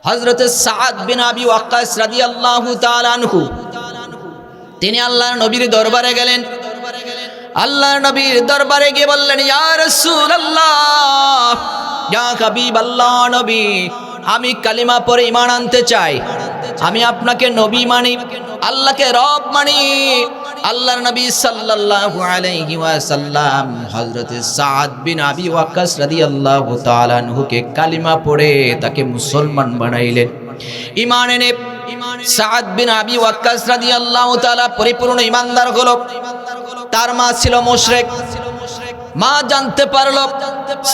হযরত সাদ বিন আবি ওয়াক্কাস রাদিয়াল্লাহু তাআলা আনহু তিনি আল্লাহর নবীর দরবারে গেলেন। আল্লাহর নবীর দরবারে গিয়ে বললেন, ইয়া রাসূলুল্লাহ, ইয়া হাবিবাল্লাহ, নবী, আমি কালিমা পড়ে ঈমান আনতে চাই। আমি আপনাকে নবী মানি, আল্লাহকে রব মানি। আল্লাহর নবী সাল্লাল্লাহু আলাইহি ওয়াসাল্লাম হযরত সাদ বিন আবি ওয়াক্কাস রাদিয়াল্লাহু তাআলা আনহুকে কালিমা পড়ে তাকে মুসলমান বানাইলেন। ঈমান এনে সাদ বিন আবি ওয়াক্কাস রাদিয়াল্লাহু তাআলা পরিপূর্ণ ঈমানদার হলো। তার মা ছিল মুশরিক। মা জানতে পারলো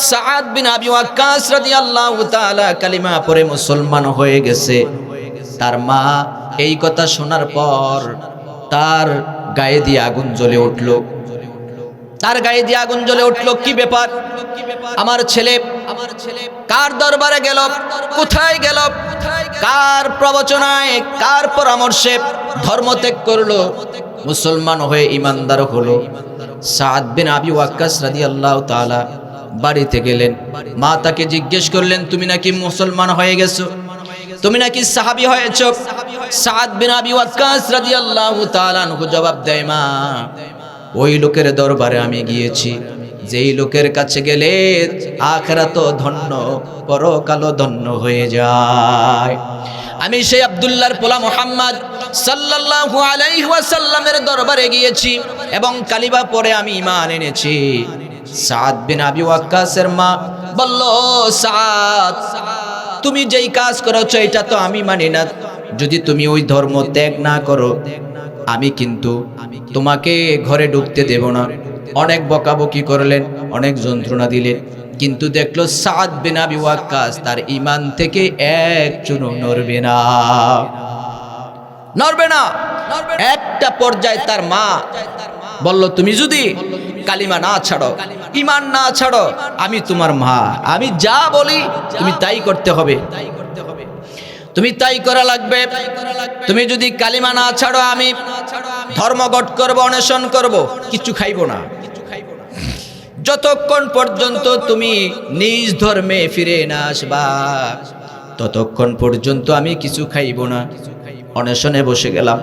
সাদ বিন আবি ওয়াক্কাস রাদিয়াল্লাহু তাআলা কালিমা পড়ে মুসলমান হয়ে গেছে। তার মা এই কথা শোনার পর তার গায়ে দিয়ে আগুন জ্বলে উঠলো। তার গায়ে দিয়ে আগুন জ্বলে উঠলো। কি ব্যাপার? আমার ছেলে কার দরবারে গেল? কোথায় গেল? কার প্রবচনায়, কার পরামর্শে ধর্মত্যাগ করলো, মুসলমান হয়ে ঈমানদার হলো? সাদ বিন আবি ওয়াক্কাস রাদিয়াল্লাহু তাআলা বাড়িতে গেলেন। মা তাকে জিজ্ঞেস করলেন, তুমি নাকি মুসলমান হয়ে গেছো, তুমি নাকি সাহাবী হয়েছো? সাদ বিন আবি ওয়াক্কাস রাদিয়াল্লাহু তাআলা আনহু জবাব দেয়, মা, ওই লোকের দরবারে আমি গিয়েছি যেই লোকের কাছে গেলে আখিরাত ধন্য, পরকালও ধন্য হয়ে যায়। আমি সেই আব্দুল্লাহর পোলা মুহাম্মদ সাল্লাল্লাহু আলাইহি ওয়াসাল্লামের দরবারে গিয়েছি এবং কালিমা পড়ে আমি ঈমান এনেছি। সাদ বিন আবি ওয়াক্কাসের মা বলল, সাদ, তুমি যেই কাজ করেছো এটা তো আমি মানি না। যদি তুমি ওই ধর্ম ত্যাগ না করো, আমি কিন্তু তোমাকে ঘরে ঢুকতে দেব না। অনেক বকাবকি করলেন, অনেক যন্ত্রণা দিলেন, কিন্তু দেখলো সাদ বিন আবি ওয়াক্কাস তার ঈমান থেকে এক চুনও নড়বে না, নড়বে না। একটা পর্যায়ে তার মা বলল, তুমি যদি কালিমা না ছাড়ো, ঈমান না ছাড়ো, আমি তোমার মা, আমি যা বলি তুমি তাই করতে হবে, তুমি তাই করা লাগবে। তুমি যদি কালিমা না ছাড়ো, আমি ধর্মঘট করব, অনশন করব, কিছু খাইব না। যতক্ষণ পর্যন্ত তুমি নিজ ধর্মে ফিরে না আসবা, ততক্ষণ পর্যন্ত আমি কিছু খাইব না। অনশনে বসে গেলাম।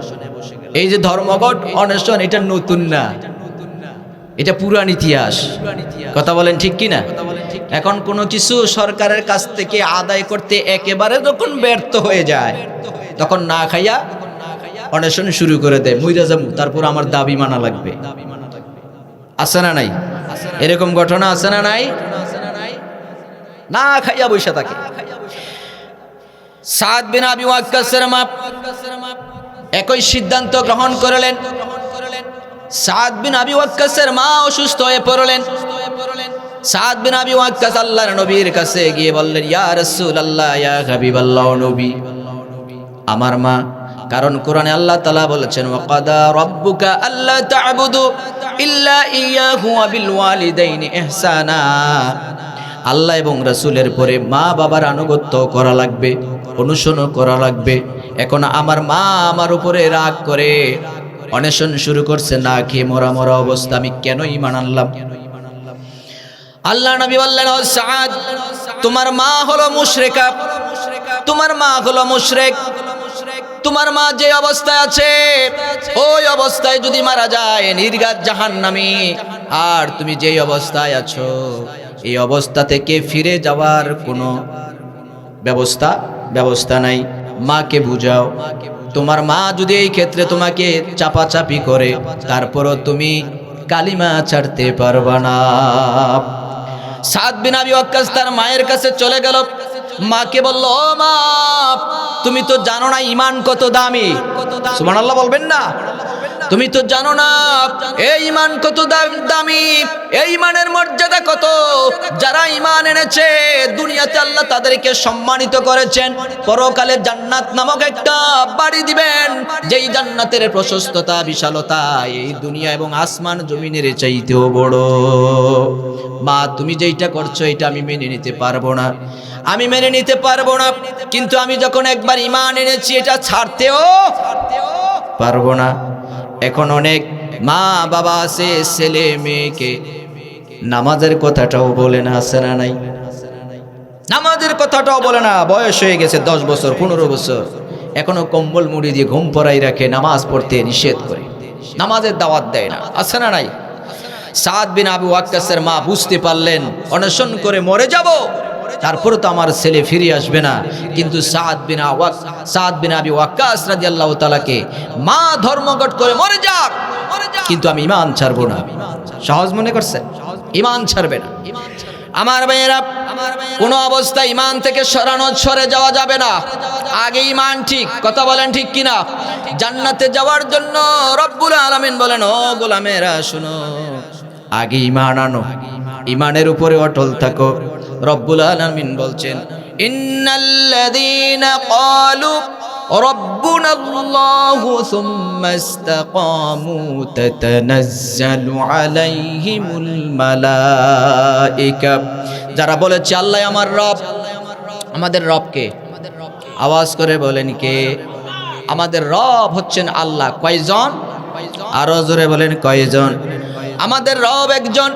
এই যে ধর্মঘট, অনশন, এটা নতুন না, এটা পুরান ইতিহাস। কথা বলেন ঠিক কিনা? এখন কোনো কিছু সরকারের কাছ থেকে আদায় করতে একেবারে যখন ব্যর্থ হয়ে যায়, তখন না খাইয়া অনশন শুরু করে দেয়। মুইরা যাবো, তারপর আমার দাবি মানা লাগবে। আছে না নাই? এরকম ঘটনা আছে না নাই? না খাইয়া বসে থাকে। সাদ বিন আবি ওয়াক্কাসের মা একই সিদ্ধান্ত গ্রহণ করলেন। সাদ বিন আবি ওয়াক্কাসের মা অসুস্থ হয়ে পড়লেন। সাদ বিন আবি ওয়াক্কাস আল্লাহর নবীর কাছে গিয়ে বললেন, ইয়া রাসূলুল্লাহ, ইয়া হাবিবাল্লাহ, নবী, আমার মা, কারণ কোরআনে আল্লাহ তাআলা বলেছেন, ওয়াকাদা রাব্বুকা আল্লা তা'বুদু ইল্লা ইয়াহু ওয়া বিল ওয়ালিদাইনি ইহসানা। আল্লাহ এবং রাসূলের পরে মা বাবার আনুগত্য করা লাগবে, অনুসরণ করা লাগবে। এখন আমার মা আমার উপরে রাগ করে অনশন শুরু করছে, না খেয়ে মরা মরা অবস্থা, আমি কেন ঈমান আনলাম? আল্লাহ নবী বললেন, ও সাদ, তোমার মা হলো মুশরিকা, তোমার মা হলো মুশরিক। তোমার মা যে অবস্থায় আছে, ওই অবস্থায় যদি মারা যায় নির্ঘাত জাহান্নামী। আর তুমি যেই অবস্থায় আছো, এই অবস্থা থেকে ফিরে যাওয়ার কোনো ব্যবস্থা নাই। মাকে বুঝাও। তোমার মা যদি এই ক্ষেত্রে তোমাকে চাপাচাপি করে, তারপরও তুমি কালিমা ছাড়তে পারবা না। সাদ বিন আবি ওয়াক্কাস তার মায়ের কাছে চলে গেল। মাকে বলল, ও মা, তুমি তো জানো না ঈমান কত দামি। সুবহানাল্লাহ বলবেন না? তুমি তো জানো না এই ঈমান কত দামি, এই ঈমানের মর্যাদা কত। যারা ঈমান এনেছে, দুনিয়াতে আল্লাহ তাদেরকে সম্মানিত করেছেন, পরকালে জান্নাত নামক একটা বাড়ি দিবেন, যেই জান্নাতের প্রশস্ততা, বিশালতা এই দুনিয়া এবং আসমান জমিনের চাইতেও বড়। মা, তুমি যেইটা করছো এটা আমি মেনে নিতে পারবো না, আমি মেনে নিতে পারবো না। কিন্তু আমি যখন একবার ঈমান এনেছি, এটা ছাড়তেও পারবো না। এখন অনেক মা বাবা আছে, ছেলে মেয়েকে নামাজের কথাটাও বলে না, আছে না নাই? নামাজের কথাটাও বলে না, বয়স হয়ে গেছে 10 বছর 15 বছর, এখনো কম্বল মুড়ি দিয়ে ঘুম পড়াই রাখে, নামাজ পড়তে নিষেধ করে, নামাজের দাওয়াত দেয় না। আছে না নাই? সাদ বিন আবু ওয়াক্কাসের মা বুঝতে পারলেন অনশন করে মরে যাব, তারপরে তো আমার ছেলে ফিরে আসবে না, কিন্তু সাদ বিন আবি ওয়াক্কাস রাদিয়াল্লাহু তাআলাকে মা ধর্মঘট করে মরে যাক, কিন্তু আমি ঈমান ছাড়বো না। সহজ মনে করছেন? ঈমান ছাড়বে না। আমার ভাইয়েরা, কোন অবস্থায় ঈমান থেকে সরে যাওয়া যাবে না। আগে ঈমান ঠিক, কথা বলেন ঠিক কিনা? জান্নাতে যাওয়ার জন্য রব্বুল আলামিন বলেন, ও গোলামেরা শুনো, আগে ঈমান আনো, ঈমানের উপরে অটল থাকো। রব্বুল আলামিন বলছেন, ইন্নাল্লাযীনা ক্বালু রাব্বুনাল্লাহু সুম্মা ইসতাকামু তাতানাজ্জালু আলাইহিমুল মালায়েকা। যারা বলেছে আল্লাহ আমার রব, আমাদের রবকে আওয়াজ করে বলেন কে? আমাদের রব হচ্ছেন আল্লাহ। কয়জন? আরো জোরে বলেন কয়জন? আমাদের রব একজন।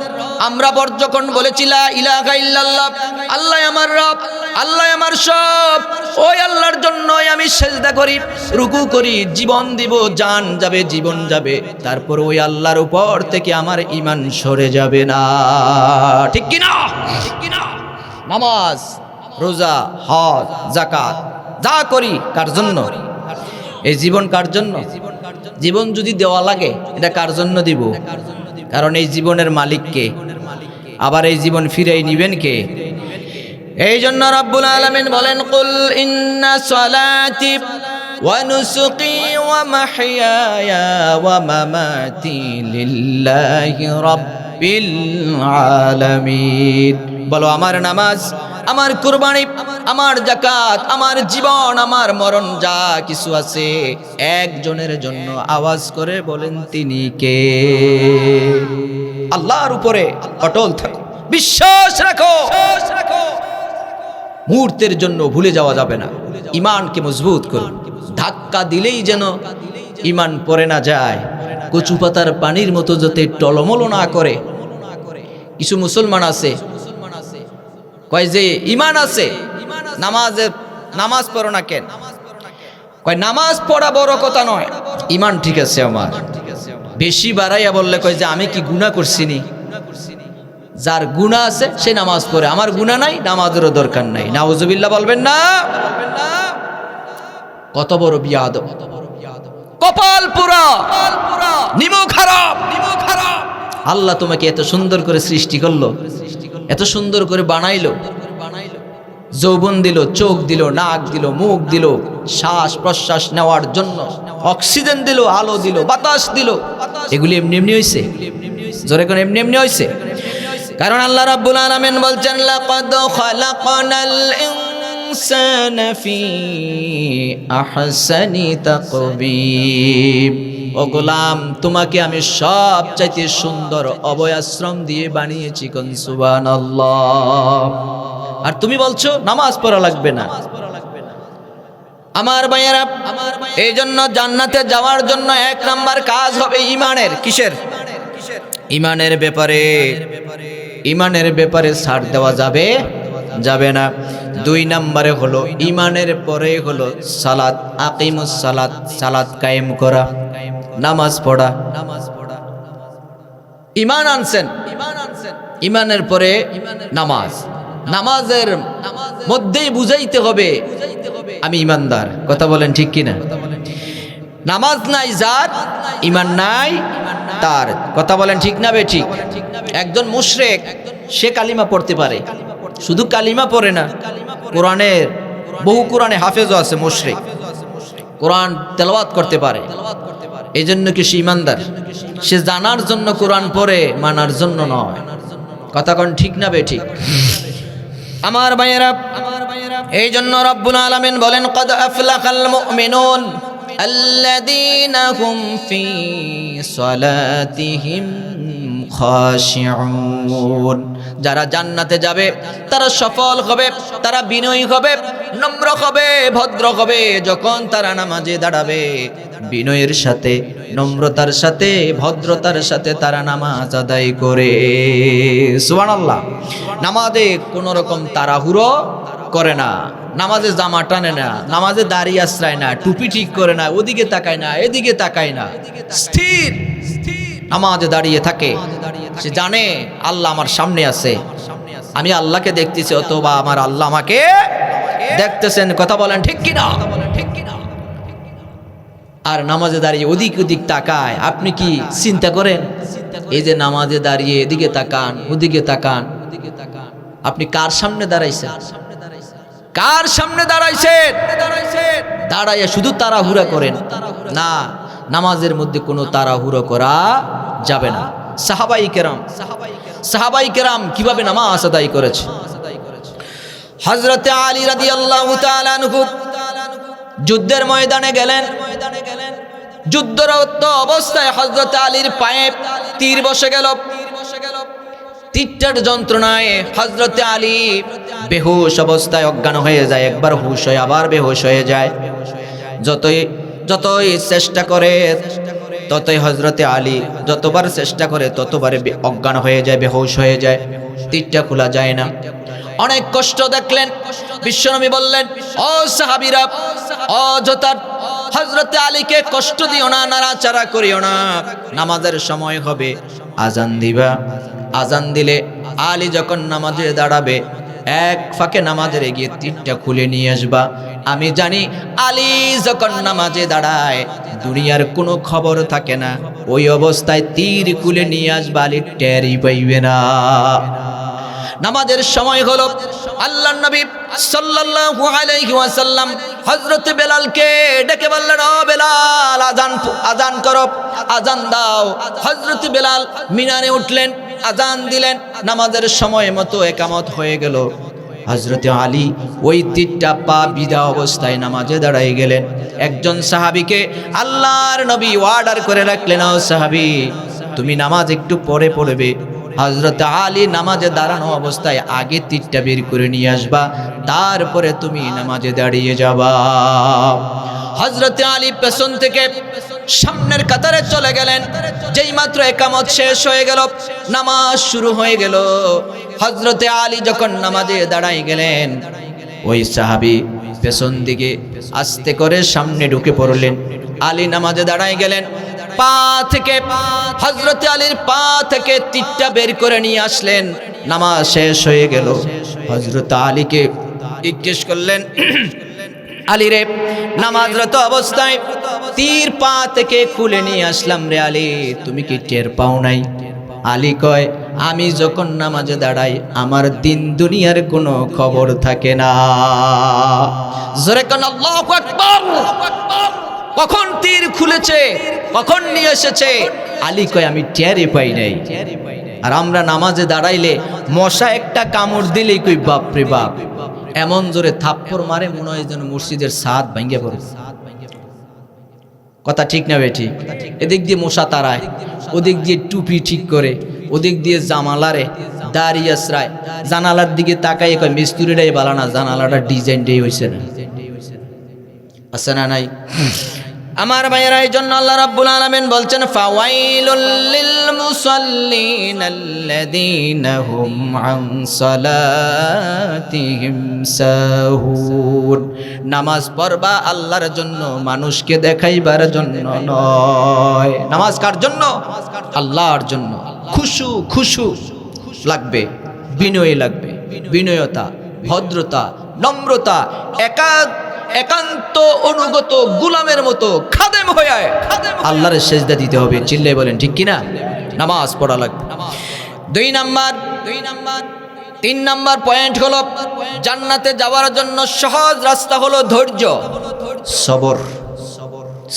আমরা যখন বলেছি লা ইলাহা ইল্লাল্লাহ, আল্লাহ আমার রব, আল্লাহ আমার সব, ওই আল্লাহর জন্যই আমি সিজদা করি, রুকু করি, জীবন দিব, জান যাবে, জীবন যাবে, তারপর ওই আল্লাহর উপর থেকে আমার ঈমান সরে যাবে না। ঠিক কি না? ঠিক কি না? নামাজ, রোজা, হজ, যাকাত যা করি কার জন্য? এই জীবন কার জন্য? জীবন যদি দেওয়া লাগে এটা কার জন্য দিব? কারণ এই জীবনের মালিক কে? আবার এই জীবন ফিরাই নিবেন কে? এই জন্য রব্বুল আলামিন বলেন, কুল ইন্না সলাতি ওয়া নুসুকি ওয়া মাহইয়ায়া ওয়া মামাতি লিল্লাহি রাব্বিল আলামিন। বলো, আমার নামাজ, আমার কুরবানি, আমার যাকাত, আমার জীবন, আমার মরণ যা কিছু আছে একজনের জন্য। আওয়াজ করে বলেন তিনি কে? আল্লাহর উপরে অটল থাকো, বিশ্বাস রাখো, মুহূর্তের জন্য ভুলে যাওয়া যাবে না। ঈমানকে মজবুত করো, ধাক্কা দিলেই যেন ঈমান পড়ে না যায়, কচু পাতার পানির মতো যাতে টলমল না করে। কিছু মুসলমান আছে কয় যে ঈমান আছে, নামাজ পড়ো না কেন? কয় নামাজ পড়া বড় কথা নয়, ঈমান ঠিক আছে আমার। বেশি বাড়াইয়া বললে কয় যে আমি কি গুনাহ করছি নি? যার গুনাহ আছে সে নামাজ পড়ে, আমার গুনাহ নাই, নামাজেরও দরকার নাই। নাউজুবিল্লাহ বলবেন না? কত বড় বিয়াদব, কপাল পুরা, নিমো খারাপ। আল্লাহ তোমাকে এত সুন্দর করে সৃষ্টি করলো, এত সুন্দর করে বানাইলো, যৌবন দিল, চোখ দিল, নাক দিল, মুখ দিল, শ্বাস প্রশ্বাস নেওয়ার জন্য অক্সিজেন দিল, আলো দিল, বাতাস দিল। এগুলি এমনি এমনি হইছে? জোরে কোন এমনি এমনি হইছে? কারণ আল্লাহ রাব্বুল আলামিন বলছেন, লাকাদ খালাকনাল ইনসানা ফি আহসানি তাকবীম। ও গোলাম, তোমাকে আমি সবচাইতে সুন্দর অবয়াশ্রম দিয়ে বানিয়েছি, কোন সুবহানাল্লাহ। আর তুমি বলছো নামাজ পড়া লাগবে না। আমার ভাইয়েরা, এই জন্য জান্নাতে যাওয়ার জন্য 1 নাম্বার কাজ হবে ঈমানের। কিসের? ঈমানের ব্যাপারে। ঈমানের ব্যাপারে ছাড় দেওয়া যাবে না। 2 নম্বরে হলো ঈমানের পরে হলো সালাত, আকিমুস সালাত, সালাত কায়েম করা, নামাজ পড়া। ঈমান আনছেন, ঈমানের পরে নামাজ। নামাজের মধ্যেই বুঝাইতে হবে আমি ঈমানদার। কথা বলেন ঠিক কিনা? নামাজ নাই যার, ঈমান নাই তার। কথা বলেন ঠিক না বে ঠিক? একজন মুশরিক সে কালিমা পড়তে পারে, শুধু কালিমা পড়ে না, কোরআনে হাফেজও আছে মুশরিক, কোরআন তেলাওয়াত করতে পারে। এই জন্য কি সে ঈমানদার? সে জানার জন্য কোরআন পড়ে, মানার জন্য নয়। কথা কোন ঠিক না বে ঠিক? আমার ভাইয়েরা, এই জন্য রব্বুল আলামিন বলেন, ক্বাদ আফলাহাল মুমিনুন আল্লাযীনা হুম ফি সালাতিহিম খাশিউন। যারা জান্নাতে যাবে তারা সফল হবে, তারা বিনয়ী হবে, নম্র হবে, ভদ্র হবে। যখন তারা নামাজে দাঁড়াবে বিনয়ের সাথে, নম্রতার সাথে, ভদ্রতার সাথে তারা নামাজ আদায় করে। সুবহানাল্লাহ। নামাজে কোনো রকম তাড়াহুড়ো করে না, নামাজে জামা টানে না, নামাজে দাড়ি আশ্রায় না, টুপি ঠিক করে না, ওদিকে তাকায় না, এদিকে তাকায় না, স্থির নামাজে দাঁড়িয়ে থাকে। সে জানে আল্লাহ আমার সামনে আছে, আমি আল্লাহকে দেখতেছি, অথবা আমার আল্লাহ আমাকে দেখতেছেন। কথা বলেন ঠিক কিনা? আর নামাজে দাঁড়িয়ে ওদিক ওদিক তাকায়, আপনি কি চিন্তা করেন? এই যে নামাজে দাঁড়িয়ে এদিকে তাকান, ওদিকে তাকান, আপনি কার সামনে দাঁড়াইছেন? কার সামনে দাঁড়াইছেন? দাঁড়াইয়া শুধু তাড়াহুড়া করেন না, নামাজের মধ্যে কোনো তাড়াহুড়ো করা যাবে না। সাহাবাই কেরাম কিভাবে নামাজ আদায় করেছে? হযরতে আলী রাদিয়াল্লাহু তাআলা আনহু যুদ্ধের ময়দানে গেলেন। যুদ্ধরত অবস্থায় হযরতে আলীর পায়ে তীর বসে গেল। তীরটার যন্ত্রণায় হযরতে আলী বেহুশ অবস্থায় অজ্ঞান হয়ে যায়। একবার হুশ হয়ে আবার বেহুশ হয়ে যায়। যতই চেষ্টা করে ততই হযরতে আলী যতবার চেষ্টা করে ততবার অজ্ঞান হয়ে যায়, বেহুশ হয়ে যায়। তীরটা খোলা যায় না। অনেক কষ্ট দেখলেন। বিশ্বনবী বললেন, ও সাহাবীরা, অযথা হযরতে আলীকে কষ্ট দিও না, নাড়াচাড়া করিও না। নামাজের সময় হবে, আজান দিবা। আজান দিলে আলী যখন নামাজে দাঁড়াবে এক ফাঁকে নামাজের এগিয়ে তীরটা খুলে নিয়ে আসবা। আমি জানি আলী যখন নামাজে দাঁড়ায় দুনিয়ার কোনো খবর থাকে না, ওই অবস্থায় তীর খুলে নিয়ে আসবা, আলী টেরই পাইবে না। নামাজের সময় হলো। আল্লাহর নবী সাল্লাল্লাহু আলাইহি ওয়াসাল্লাম হযরত বেলালকে ডেকে বললেন, ও বেলাল, আজান করো, আজান দাও। হযরত বেলাল মিনারে উঠলেন, আজান দিলেন। নামাজের সময় মতো একামত হয়ে গেল। হযরত আলী ওই তীরটা পা বিধা অবস্থায় নামাজে দাঁড়ায় গেলেন। একজন সাহাবীকে আল্লাহর নবী অর্ডার করে রাখলেন, ও সাহাবী, তুমি নামাজ একটু পরে পড়বে। হযরত আলী নামাজে দাঁড়ানো অবস্থায় আগে তীরটা বের করে নিয়ে আসবা, তারপরে তুমি নামাজে দাঁড়িয়ে যাবা। হযরত আলী পেছন থেকে সামনের কাতারে চলে গেলেন। যেই মাত্র একামত শেষ হয়ে গেল, নামাজ শুরু হয়ে গেল। হযরত আলী যখন নামাজে দাঁড়ায় গেলেন, ওই সাহাবী পেছন দিকে আস্তে করে সামনে ঢুকে পড়লেন। আলী নামাজে দাঁড়ায় গেলেন। পা থেকে হযরত আলীর পা থেকে তীরটা বের করে নিয়ে আসলেন। নামাজ শেষ হয়ে গেল। হযরত আলীকে জিজ্ঞেস করলেন, আলী রে, নামাজরত অবস্থায় তীর পা থেকে খুলে নিয়ে আসলাম রে আলী, তুমি কি টের পাও নাই? আলী কয়, আমি যখন নামাজে দাঁড়াই আমার দিন দুনিয়ার কোনো খবর থাকে না। জোরে কোন আল্লাহু আকবার। কখন তীর খুলেছে, কখন নিয়ে এসেছে, আলী কয় আমি টেরই পাই নাই। আর আমরা নামাজে দাঁড়াইলে মশা একটা কামড় দিলেই কই বাপ রে বাপ, এমন জোরে থাপ্পড় মারে মনে হয় যেন মসজিদের ছাদ ভেঙে পড়ে। কথা ঠিক না বেঠি? এদিক দিয়ে মশা তাড়ায়, ওদিক দিয়ে টুপি ঠিক করে, ওদিক দিয়ে জামালারে দাড়ি আশ্রায়, জানালার দিকে তাকাই কয় মিস্ত্রিটাই বালা না, জানালাটা ডিজাইনটাই হয়েছে না। আছে না নাই? আমার ভাইয়েরা, এই জন্য আল্লাহ রাব্বুল আলামিন বলছেন, ফাওয়াইলুল লিল মুসাল্লিন আল্লাযীনা হুম আন সালাতিহিম সাহুন। নামাজ পড়বা আল্লাহর জন্য, মানুষকে দেখাইবার জন্য নয়। নামাজ কার জন্য? আল্লাহর জন্য। খুশু লাগবে, বিনয় লাগবে, বিনয়তা, ভদ্রতা, নম্রতা, একান্ত অনুগত গোলামের মতো খাদেম হয়ে আল্লাহর সেজদা দিতে হবে। চিল্লায় বলেন ঠিক কিনা? নামাজ পড়া লাগবে। 3 নাম্বার পয়েন্ট হলো, জান্নাতে যাওয়ার জন্য সহজ রাস্তা হলো ধৈর্য, সবর।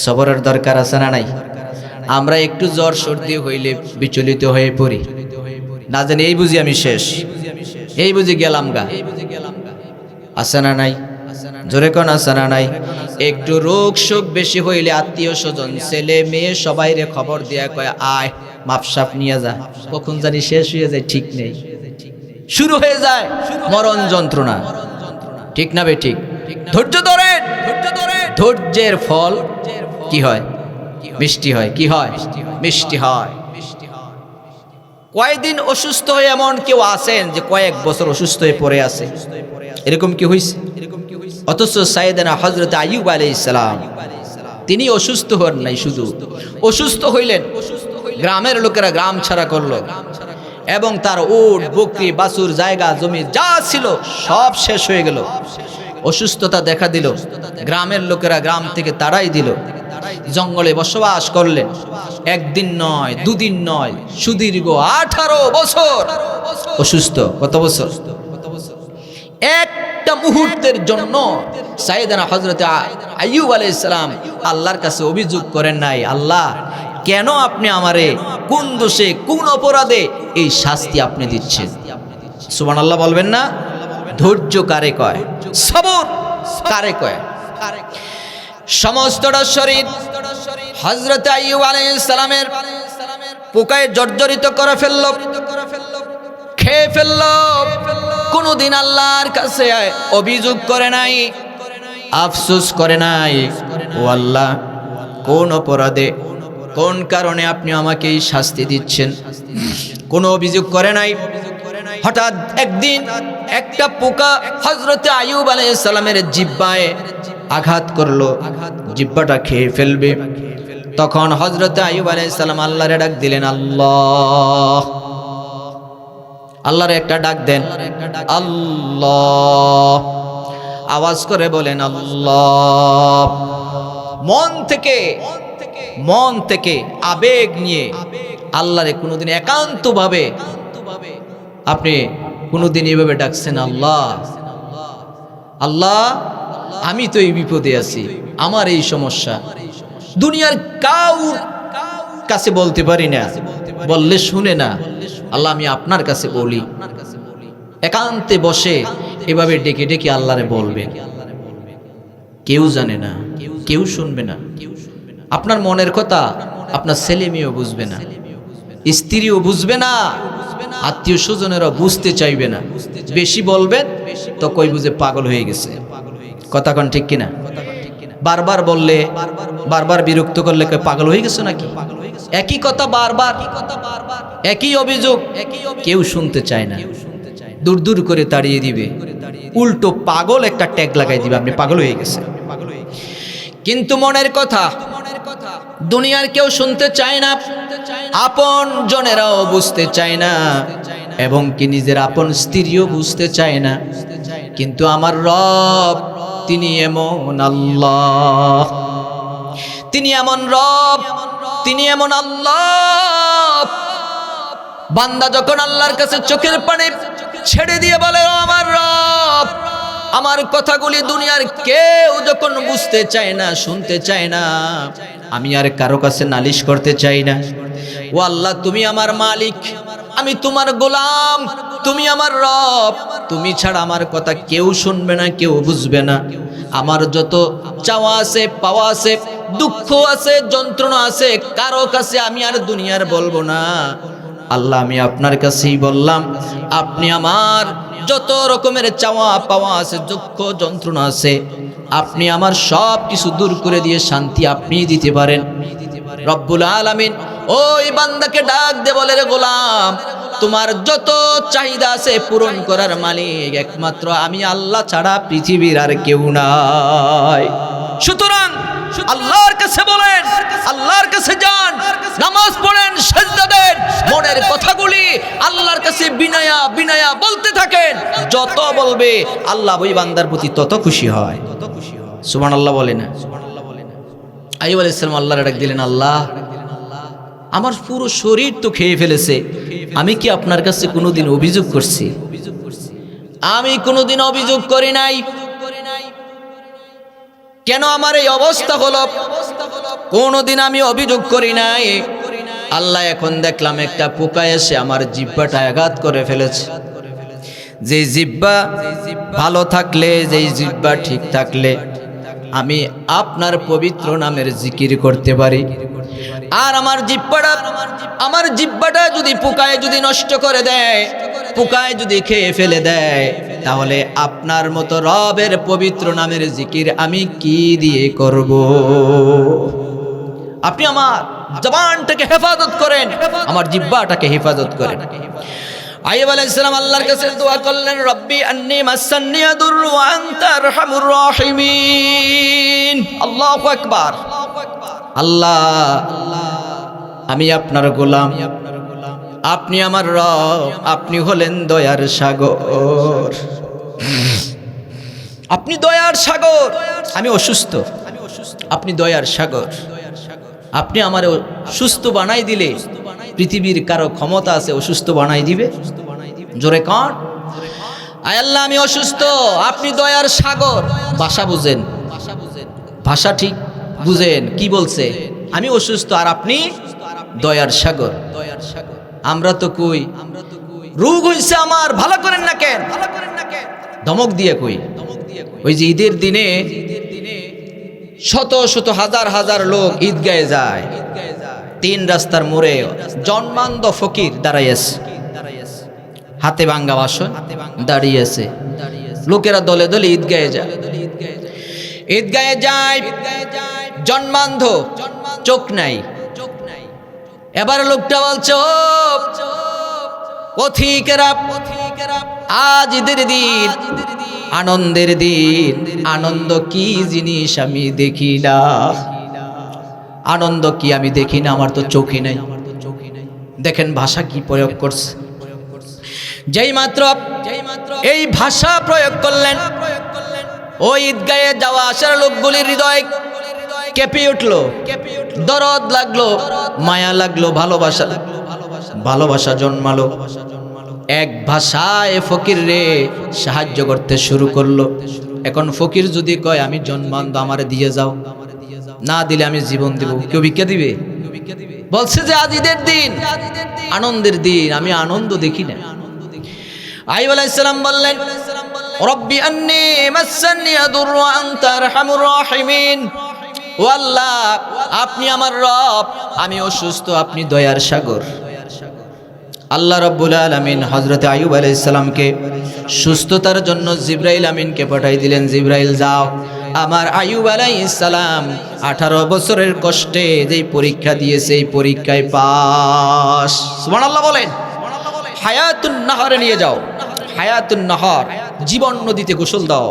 সবরের দরকার আছে না নাই? আমরা একটু জ্বর সর্দি হইলে বিচলিত হয়ে পড়ি, না জানি এই বুঝি আমি শেষ, এই বুঝি গেলাম গা। আছে না নাই? জোরে কোন আছে না নাই? একটু রোগ শোক বেশি হইলে আত্মীয় স্বজন ছেলে মেয়ে সবাই রে খবর দিয়া কয় আয় মাপসাপ নিয়ে যা, কখন জানি শেষ হয়ে যায় ঠিক নেই, শুরু হয়ে যায় মরণ যন্ত্রণা। ঠিক না বে ঠিক? ধৈর্য ধরেন, ধৈর্যের ফল কি হয়? মিষ্টি হয়। কি হয়? মিষ্টি হয়। কয়েকদিন অসুস্থ হয়ে এমন কেউ আছেন যে কয়েক বছর অসুস্থ হয়ে পড়ে আছে, এরকম কি হয়েছে? অথচ সাইয়েদনা হযরত আইয়ুব আলাইহিস সালাম তিনি অসুস্থ হন নাই, শুধু অসুস্থ হইলেন, গ্রামের লোকেরা গ্রাম ছাড়া করলো এবং তার উট বকরি বাছুর জায়গা জমি যা ছিল সব শেষ হয়ে গেল। অসুস্থতা দেখা দিল, গ্রামের লোকেরা গ্রাম থেকে তাড়াই দিল, জঙ্গলে বসবাস করলেন। একদিন নয়, দুদিন নয়, সুদীর্ঘ 18 বছর অসুস্থ। কত বছর? একটা মুহূর্তের জন্য সাইয়েদনা হযরত আইয়ুব আলাইহিস সালাম আল্লাহর কাছে অভিযোগ করেন নাই, আল্লাহ কেন আপনি আমারে কোন দোষে কোন অপরাধে এই শাস্তি আপনি দিচ্ছেন? সুবহানাল্লাহ বলবেন না? ধৈর্য কারে কয়? সবর কারে কয়? সমস্তটা শরীর হযরত আইয়ুব আলাইহিস সালামের পোকায় জর্জরিত করে ফেলল, খেয়ে ফেলল। কোনদিন আল্লাহর কাছে অভিযোগ করে নাই, আফসোস করে নাই, ও আল্লাহ কোন অপরাধে কোন কারণে আপনি আমাকে এই শাস্তি দিচ্ছেন? কোনো অভিযোগ করে নাই। হঠাৎ একদিন একটা পোকা হযরত আইয়ুব আলাইহিস সালামের জিহ্বায় আঘাত করলো, জিহ্বাটা খেয়ে ফেলবে। তখন হযরত আইয়ুব আলাইহিস সালাম আল্লাহরে ডাক দিলেন, আল্লাহ, আল্লাহরে একটা ডাক দেন, আল্লাহ, আওয়াজ করে বলেন আল্লাহ। মন থেকে আবেগ নিয়ে আল্লাহরে কোনোদিন একান্তভাবে আপনি কোনোদিন এইভাবে ডাকছেন, আল্লাহ, আল্লাহ আমি তো এই বিপদে আছি, আমার এই সমস্যা, দুনিয়ার কাউর কাছে বলতে পারি না, বললে শুনে না, আল্লাহ আমি আপনার কাছে বলি। একান্তে বসে এভাবে ডেকে ডেকে আল্লাহরে বলবেন। কেউ জানে না, কেউ শুনবে না, আপনার মনের কথা আপনার ছেলে মেয়েও বুঝবে না, স্ত্রীও বুঝবে না, আত্মীয় স্বজনেরা বুঝতে চাইবে না। বেশি বলবেন তো কই বুঝে পাগল হয়ে গেছে। কথা কোন ঠিক কিনা? বারবার বললে, বারবার বিরক্ত করলে কই পাগল হয়ে গেছে নাকি? একই কথা বারবার, একই অভিযোগ, কেউ শুনতে চায় না, দূর দূর করে তাড়িয়ে দিবে, উল্টো পাগল একটা ট্যাগ লাগাই দিবে, আপনি পাগল হয়ে গেছে। কিন্তু মনের কথা দুনিয়ার কেউ শুনতে চায় না, আপন জনেরাও বুঝতে চায় না, এবং কি নিজের আপন স্ত্রীও বুঝতে চায় না। কিন্তু আমার রব তিনি এমন আল্লাহ, তিনি এমন রব, তিনি এমন আল্লাহ। বান্দা যখন আল্লাহর কাছে চোখের পানি ছেড়ে দিয়ে বলে, ও আমার রব, আমার কথাগুলি দুনিয়ার কেউ যখন বুঝতে চায় না, শুনতে চায় না, আমি আর কারো কাছে নালিশ করতে চাই না। ও আল্লাহ তুমি আমার মালিক, আমি তোমার গোলাম, তুমি আমার রব, তুমি ছাড়া আমার কথা কেউ শুনবে না, কেউ বুঝবে না। আমার যত চাওয়া আছে, পাওয়া আছে, দুঃখ আছে, যন্ত্রণা আছে, কারো কাছে আমি আর দুনিয়ার বলবো না। আল্লাহ আমি আপনার কাছেই বললাম, আপনি আমার যত রকমের চাওয়া পাওয়া আছে, দুঃখ যন্ত্রণা আছে, আপনি আমার সব কিছু দূর করে দিয়ে শান্তি আপনি দিতে পারেন। রব্বুল আলামিন ওই বান্দাকে ডাক দে বলে, রে গোলাম, তোমার যত চাহিদা আছে পূরণ করার মালিক একমাত্র আমি আল্লাহ ছাড়া পৃথিবীর আর কেউ নাই। সুতরাং আল্লাহর কাছে বলেন, আল্লাহর কাছে যান, নামাজ পড়েন, সিজদা দেন, মনের কথাগুলি আল্লাহর কাছে বিনয়া বিনয়া বলতে থাকেন। যত বলবে আল্লাহ ওই বান্দার প্রতি তত খুশি হয়। সুবহানাল্লাহ বলে না? আইয়ুব আলাইহিস সালাম আল্লাহর ডাক দিলেন, আল্লাহ আমার পুরো শরীর তো খেয়ে ফেলেছে, আমি কি আপনার কাছে কোনোদিন অভিযোগ করছি? আমি কোনোদিন অভিযোগ করি নাই। কেন আমার এই অবস্থা হলো? কোনোদিন আমি অভিযোগ করি নাই। আল্লাহ এখন দেখলাম একটা পোকা এসে আমার জিহ্বাটা আঘাত করে ফেলেছে। যে জিহ্বা ভালো থাকলে, যেই জিহ্বা ঠিক থাকলে আমি আপনার পবিত্র নামের জিকির করতে পারি। আর আমার জিহ্বাটা যদি পোকায় যদি নষ্ট করে দেয়, পোকায় যদি খেয়ে ফেলে দেয়, তাহলে আপনার মতো রবের পবিত্র নামের জিকির আমি কি দিয়ে করব? আপনি আমার জবানটাকে হেফাজত করেন, আমার জিহ্বাটাকে হেফাজত করেন। আইয়ুব আলাইহিস সালাম আল্লাহর কাছে দোয়া করলেন, রব্বি আন্নী মাসান্নি দুররু ওয়া আনতা আরহামুর রাহিমিন। আল্লাহু আকবার। আল্লাহ, আমি আপনার গোলাম, আপনি আমার রব, আপনি হলেন দয়ার সাগর, আপনি দয়ার সাগর। আমি অসুস্থ, আপনি দয়ার সাগর। আপনি আমার সুস্থ বানাই দিলে পৃথিবীর কারো ক্ষমতা আছে অসুস্থ বানাই দিবে? জোরে কন। আয় আল্লাহ, আমি অসুস্থ, আপনি দয়ার সাগর। ভাষা বুঝেন, ভাষা ঠিক বুঝেন কি বলছে। আমি অসুস্থ আর আপনি দয়ার সাগর। আমরা তো কই রোগ হইছে আমার, ভালো করেন না কেন? ধমক দিয়ে কই। ওই যে ঈদের দিনে শত শত হাজার হাজার লোক ঈদগাহে যায়, তিন রাস্তার মোড়ে জন্মান্ধ ফকির দাঁড়াইয়াছে, হাতে ভাঙ্গা বাসন দাঁড়িয়েছে। লোকেরা দলে দলে ঈদগাহে যায়, ঈদগাহে যায় জন্মান্ধ, চোখ নাই। এবার লোকটা বলছে, ও পথিকেরা, আজ ঈদের দিন, আনন্দের দিন। আনন্দ কি জিনিস আমি দেখি না, আনন্দ কি আমি দেখি না, আমার তো চোখই নাই। দেখেন ভাষা কি প্রয়োগ করছে। যেই মাত্র এই ভাষা প্রয়োগ করলেন, ওই ঈদগাহে যাওয়া আসার লোকগুলির হৃদয় কেঁপে উঠলো, দরদ লাগলো, মায়া লাগলো, ভালোবাসা জন্মালো। এক ভাষায় ফকির রে সাহায্য করতে শুরু করলো। এখন ফকির যদি কয় আমি জন্মান্ধ, আমারে দিয়ে যাও, না দিলে আমি জীবন দিব, কেউ ভিক্ষা দিবে? বলছে যে আজ ঈদের দিন, আনন্দের দিন, আমি আনন্দ দেখি না। আইয়ুব আলাইহিস সালাম বললেন, রব্বি আন্নী মাসান্নি দুররু ওয়া আনতা আরহামুর রাহিমিন। ও আল্লাহ, আপনি আমার রব, আমি অসুস্থ, আপনি দয়ার সাগর। আল্লাহ রাব্বুল আলামিন হযরত আইয়ুব আলাইহিস সালামকে সুস্থতার জন্য জিবরাইল আমিনকে পাঠাই দিলেন, জিবরাইল যাও, আমার আইয়ুব আলাইহিস সালাম 18 বছরের কষ্টে যেই পরীক্ষা দিয়েছে, এই পরীক্ষায় পাস। সুবহানাল্লাহ বলেন। হায়াতুন নাহরে নিয়ে যাও, হায়াতুন নাহর, জীবন নদীতে গোসল দাও।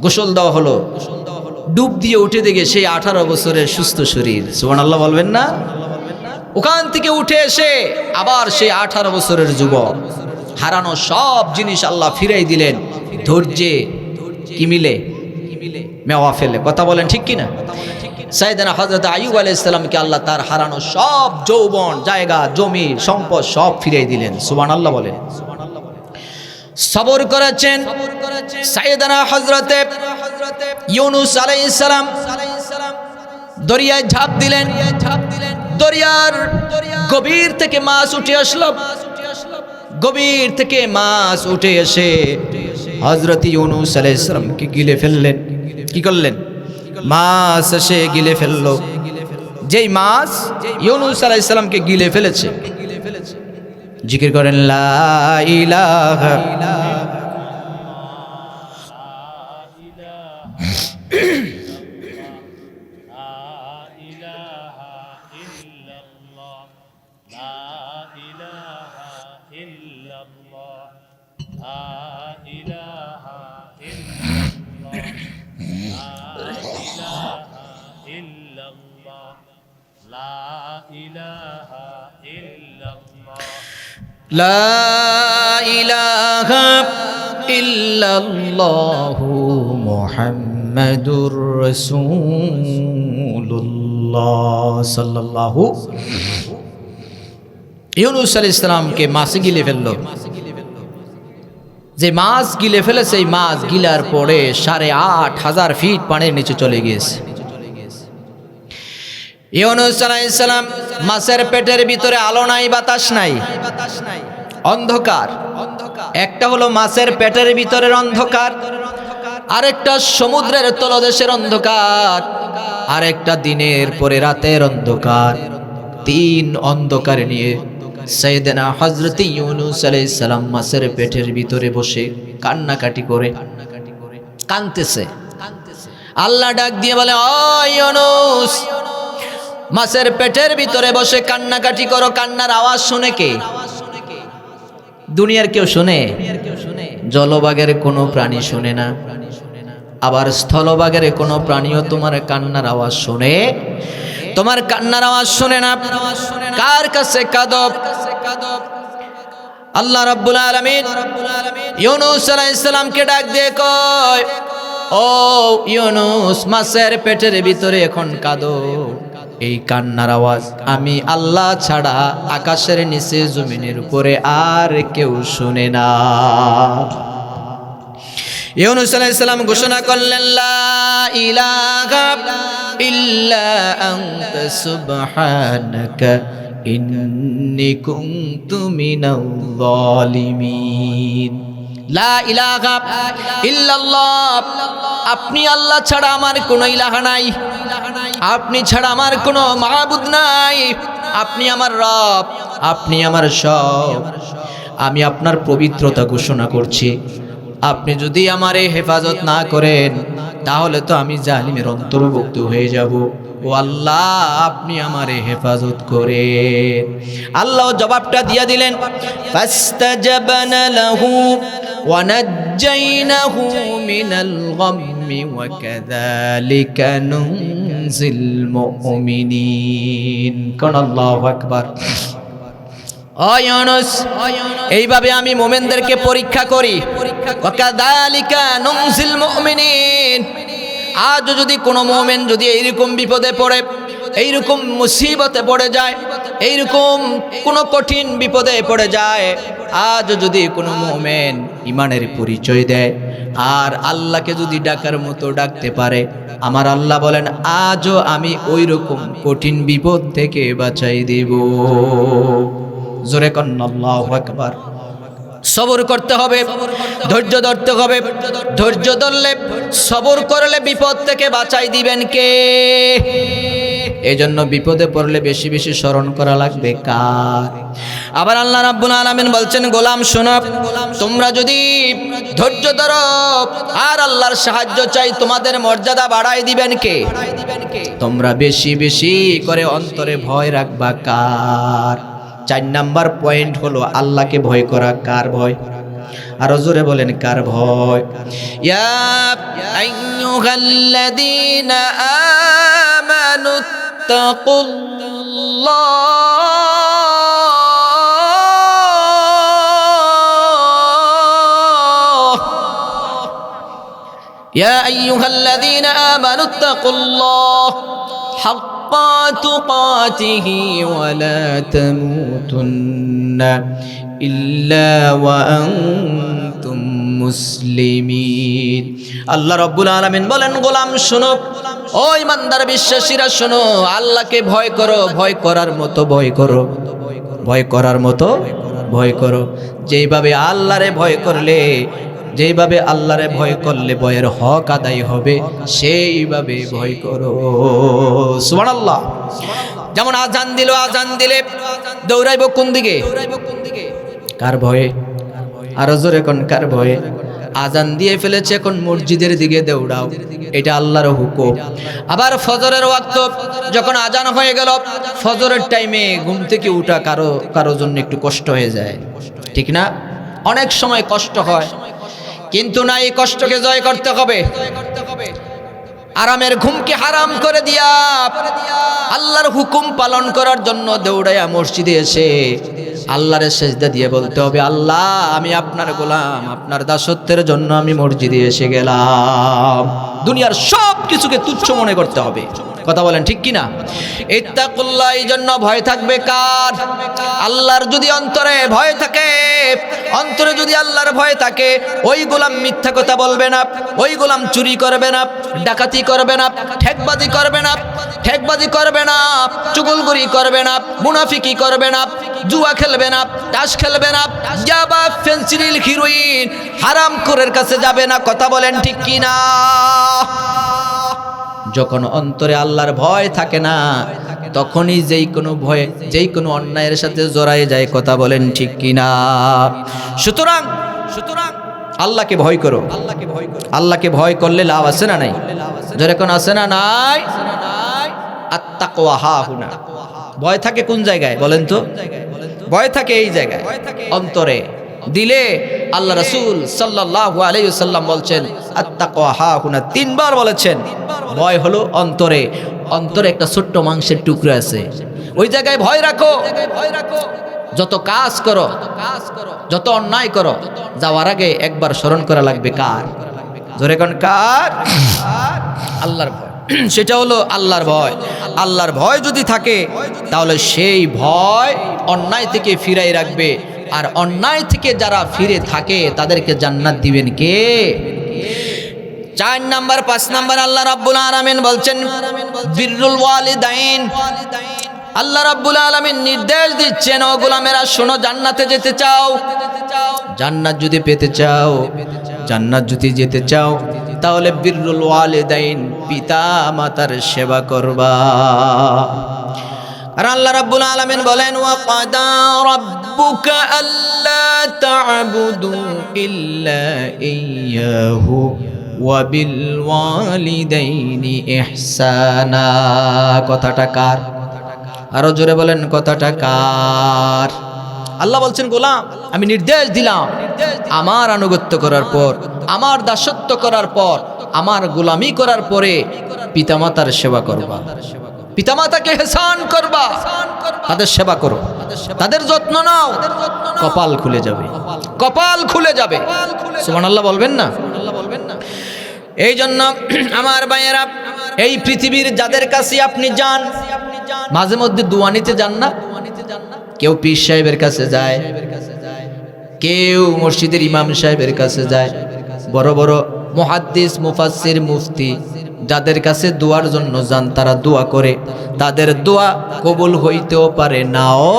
গোসল দেওয়া হলো, ডুব দিয়ে উঠে দেখে সেই 18 বছরের সুস্থ শরীর। সুবহানাল্লাহ বলবেন না? ওখান থেকে উঠে এসে আবার সেই 18 বছরের যুবক। হারানো সব জিনিস আল্লাহ ফিরাই দিলেন, ধৈর্যে কি মিলে? মেওয়া ফেলে। কথা বলেন ঠিক কিনা? সাইয়েদনা হযরত আইয়ুব আলাইহিস সালামকে আল্লাহ তার হারানো সব যৌবন, জায়গা, জমি, সম্পদ সব ফিরাই দিলেন। সুবহানাল্লাহ বলেন। সবর করেছেন সাইয়েদনা হযরতে ইউনূস আলাইহিস সালাম, দরিয়ায় ঝাঁপ দিলেন, দরিয়ার গভীর থেকে মাছ উঠে আসলো। গভীর থেকে মাছ উঠে এসে হযরত ইউনূস আলাইহিস সালামকে গিলে ফেললেন। কি করলেন? মাছ এসে গিলে ফেললো। যেই মাছ ইউনূস আলাইহিস সালামকে গিলে ফেলেছে, জিকির করেন লা ইলাহা লা ইলাহা ইল্লাল্লাহু মুহাম্মাদুর রাসূলুল্লাহ সাল্লাল্লাহু। ইউনূস আলাইহিস সালামকে মাছ গিলে ফেললো। যে মাছ গিলে ফেলেছে, এই মাছ গিলার পরে 8,500 ফিট পানির নিচে চলে গিয়েছে। ইউনূস আলাইহিস সালাম মাছের পেটের ভিতরে আলো নাই, বাতাস নাই, অন্ধকার। একটা হলো মাছের পেটের ভিতরের অন্ধকার, আরেকটা সমুদ্রের তলদেশের অন্ধকার, আরেকটা দিনের পরে রাতের অন্ধকার। তিন অন্ধকার নিয়ে সাইয়েদনা হযরত ইউনূস আলাইহিস সালাম মাছের পেটের ভিতরে বসে কান্নাকাটি করে কাঁদতেছে। আল্লাহ ডাক দিয়ে বলে, ও ইউনূস, মাছের পেটের ভিতরে বসে কান্নাকাটি করো, কান্নার আওয়াজ শুনে কে? দুনিয়ার কেউ শুনে? জলভাগের কোনো প্রাণী শুনে না, আবার স্থলভাগের কোনো প্রাণীও তোমার কান্নার আওয়াজ শুনে? তোমার কান্নার আওয়াজ শুনে না। কার কাছে কাঁদো? আল্লাহ রাব্বুল আলামিন ইউনূস আলাইহিস সালামকে ডাক দিয়ে কয়, ও ইউনূস, মাছের পেটের ভিতরে এখন কাঁদো। এই কান্নার আওয়াজ আমি আল্লাহ ছাড়া আকাশের নিচে জমিনের উপরে আর কেউ শুনে না। ইউনূস আলাইহিস সালাম ঘোষণা করলেন, লা ইলাহা ইল্লা আনতা সুবহানাকা ইন্নী কুনতু মিনাল যালিমিন। লা ইলাহা ইল্লাল্লাহ, আপনি আল্লাহ ছাড়া আমার কোনো ইলাহা নাই, আপনি ছাড়া আমার কোনো মাবুদ নাই, আপনি আমার রব, আপনি আমার সব। আমি আপনার পবিত্রতা ঘোষণা করছি। আপনি যদি আমার এই হেফাজত না করেন তাহলে তো আমি জালিমের অন্তর্ভুক্ত হয়ে যাব। ও আল্লাহ, আপনি আমারে হেফাজত করেন। আল্লাহ জবাবটা দিয়ে দিলেন, ফাস্তাজাবনা লাহু ওয়া নাজ্জাইনাহু মিনাল গাম্মি ওয়া কাযালিকা নুনজিল মুমিনিন। কোন আল্লাহু আকবার। ও ইউনূস, এইভাবে আমি মুমিনদেরকে পরীক্ষা করি। ওয়া কাযালিকা নুনজিল মুমিনিন। আজ যদি কোনো মুমিন যদি এইরকম বিপদে পড়ে, এইরকম মুসিবতে পড়ে যায়, এইরকম কোনো কঠিন বিপদে পড়ে যায়, আজ যদি কোনো মুমিন ইমানের পরিচয় দেয় আর আল্লাহকে যদি ডাকার মতো ডাকতে পারে, আমার আল্লাহ বলেন আজও আমি ওই রকম কঠিন বিপদ থেকে বাঁচাই দেব। জোরে কন্না আল্লাহু আকবার। সবর করতে হবে, ধৈর্য ধরতে হবে। ধৈর্য ধরলে, সবর করলে বিপদ থেকে বাঁচাই দিবেন কে? এই জন্য বিপদে পড়লে বেশি বেশি স্মরণ করা লাগবে কার? আবার আল্লাহ রাব্বুল আলামিন বলছেন, গোলাম শোনো, তোমরা যদি ধৈর্য ধরো আর আল্লাহর সাহায্য চাই, তোমাদের মর্যাদা বাড়াই দিবেন কে? তোমরা বেশি বেশি করে অন্তরে ভয় রাখবা কার? 4 নাম্বার পয়েন্ট হলো আল্লাহকে ভয় করা। কার ভয়? আরো জোরে বলেন, কার ভয়? ইয়া আইয়ুহাল্লাযীনা আমানুত্তাকুল্লাহ, ইয়া আইয়ুহাল্লাযীনা আমানুত্তাকুল্লাহ হাক্কা তুকাতিহি ওয়া লা তামুতুন্না ইল্লা ওয়া আনতুম মুসলিমিন। আল্লাহ রাব্বুল আলামিন বলেন, গোলাম শোনো, ও ইমানদার বিশ্বাসীরা শোনো, আল্লাহকে ভয় করো, ভয় করার মতো ভয় করো, ভয় করার মতো ভয় করো। যেইভাবে আল্লাহরে ভয় করলে, যেইভাবে আল্লাহরে ভয় করলে ভয়ের হক আদায় হবে, সেইভাবে ভয় করো। সুবহানাল্লাহ। যেমন আজান দিল, আজান দিলে দৌড়াইব কোন দিকে? কার ভয়ে? আরো জোরে কোন, কার ভয়ে? আজান দিয়ে ফেলেছে, এখন মসজিদের দিকে দৌড়াও, এটা আল্লাহর হুকুম। আবার ফজরের ওয়াক্ত যখন আজান হয়ে গেল, ফজরের টাইমে ঘুম থেকে উঠা কারো জন্য একটু কষ্ট হয়ে যায়, ঠিক না? অনেক সময় কষ্ট হয়, কিন্তু না, এই কষ্টকে জয় করতে হবে। আরামের ঘুমকে হারাম করে দিয়া আল্লাহর হুকুম পালন করার জন্য দৌড়াইয়া মসজিদে এসে আল্লাহরে সেজদা দিয়ে বলতে হবে, আল্লাহ আমি আপনার গোলাম, আপনার দাসত্বের জন্য আমি মসজিদে এসে গেলাম। দুনিয়ার সব কিছুকে তুচ্ছ মনে করতে হবে। কথা বলেন ঠিক কিনা? ইত্তাকুল্লাহ, এই জন্য ভয় থাকবে কার? আল্লাহর যদি অন্তরে ভয় থাকে, অন্তরে যদি আল্লাহর ভয় থাকে, ওই গোলাম মিথ্যা কথা বলবে না, ওই গোলাম চুরি করবে না, ডাকাতি করবে না, ঠেকবাজি করবে না, চুগলখড়ি করবে না, মুনাফিকি করবে না, জুয়া খেলবে না, তাস খেলবে না, ইয়াবা, ফেন্সিডিল, হিরোইন, হারামখোরের কাছে যাবে না। কথা বলেন ঠিক কিনা? যখন অন্তরে আল্লাহর ভয় থাকে না, তখনই যেই কোনো ভয়ে, যেই কোনো অন্যায়ের সাথে জড়ায় যায়। কথা বলেন ঠিক কিনা? সুতরাং আল্লাহকে ভয় করো। আল্লাহকে ভয় করলে লাভ আছে না নাই? যেরকম আছে না নাই? আত্তাকওয়া হাহুনা। ভয় থাকে কোন জায়গায় বলেন তো? ভয় থাকে এই জায়গায়, অন্তরে। দিলে আল্লাহ রাসূল সাল্লাল্লাহু আলাইহি ওয়াসাল্লাম বলছেন আত্তাকওয়া হাহুনা, 3 বার বলেছেন। ভয় হলো অন্তরে। অন্তরে একটা ছোট্ট মাংসের টুকরা আছে, ওই জায়গায় ভয় রাখো। যত কাজ করো, যত অন্যায় করো, যাওয়ার আগে একবার স্মরণ করা লাগবে কার? জোরে কোন কার? আল্লাহর ভয়। সেটা হলো আল্লাহর ভয়। আল্লাহর ভয় যদি থাকে, তাহলে সেই ভয় অন্যায় থেকে ফিরাই রাখবে। আর অন্যায় থেকে যারা ফিরে থাকে, তাদেরকে জান্নাত দিবেন কে? 4 নাম্বার 5 নাম্বার আল্লাহ রাব্বুল আলামিন বলছেন বিররুল ওয়ালিদাইন। আল্লাহ রাব্বুল আলামিন নির্দেশ দিচ্ছেন, ও গোলামেরা শোনো, জান্নাতে যেতে চাও, জান্নাত যদি পেতে চাও, জান্নাত যদি যেতে চাও, তাহলে বিররুল ওয়ালিদাইন, পিতা মাতার সেবা করবা। আর আল্লাহ রাব্বুল আলামিন বলেন ওয়া কাদা রাব্বুকা আল্লা তা'বুদু ইল্লা ইয়্যাহু ওয়া বিল ওয়ালিদাইনি ইহসানা। কথাটা কার? আরো জোরে বলেন, কথাটা কার? আল্লাহ বলছেন, গোলাম আমি নির্দেশ দিলাম, আমার আনুগত্য করার পর, আমার দাসত্ব করার পর, আমার গোলামি করার পরে পিতামাতার সেবা করবা, পিতামাতাকে ইহসান করবা, তাদের সেবা করো, তাদের যত্ন নাও, কপাল খুলে যাবে, কপাল খুলে যাবে। সুবহানাল্লাহ বলবেন না? এই জন্য আমার ভাইয়েরা, এই পৃথিবীর যাদের কাছে আপনি যান, মাঝে মধ্যে দোয়া নিতে যান না? কেউ পীর সাহেবের কাছে যায়, কেউ মসজিদের ইমাম সাহেবের কাছে যায়, বড় বড় মুহাদ্দিস, মুফাসসির, মুফতি যাদের কাছে দোয়ার জন্য যান, তারা দোয়া করে, তাদের দোয়া কবুল হইতেও পারে, নাও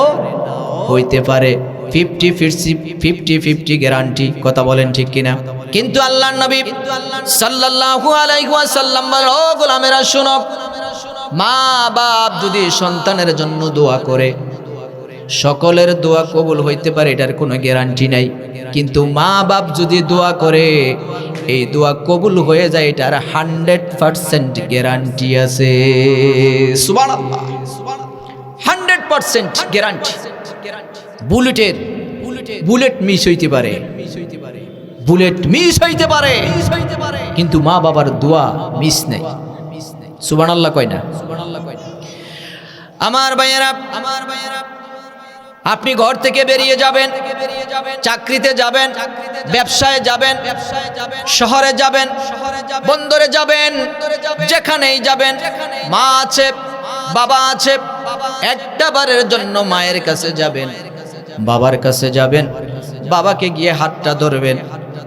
হইতে পারে। 50-50 গ্যারান্টি। কথা বলেন ঠিক কিনা? কিন্তু আল্লাহর নবী সাল্লাল্লাহু আলাইহি ওয়াসাল্লাম বলেন, ও গোলামেরা শোনো, মা বাপ যদি সন্তানের জন্য দোয়া করে, সকলের দোয়া কবুল হইতে পারে, এটার কোনো গ্যারান্টি নাই। কিন্তু মা বাপ যদি দোয়া করে, এই দোয়া কবুল হয়ে যায়, এটার 100% গ্যারান্টি আছে। সুবহানাল্লাহ, 100% গ্যারান্টি। বুলেট মিস হইতে পারে, বুলেট মিস হইতে পারে, কিন্তু মা বাবার দোয়া মিস নাই। সুবহানাল্লাহ কয় না? আমার ভাইয়েরা, আপনি ঘর থেকে বেরিয়ে যাবেন, চাকরিতে যাবেন, ব্যবসায় যাবেন, শহরে যাবেন, বন্দরে যাবেন, যেখানেই যাবেন, মা আছে, বাবা আছে, একটা বারের জন্য মায়ের কাছে যাবেন, বাবার কাছে যাবেন, বাবাকে গিয়ে হাতটা ধরবেন,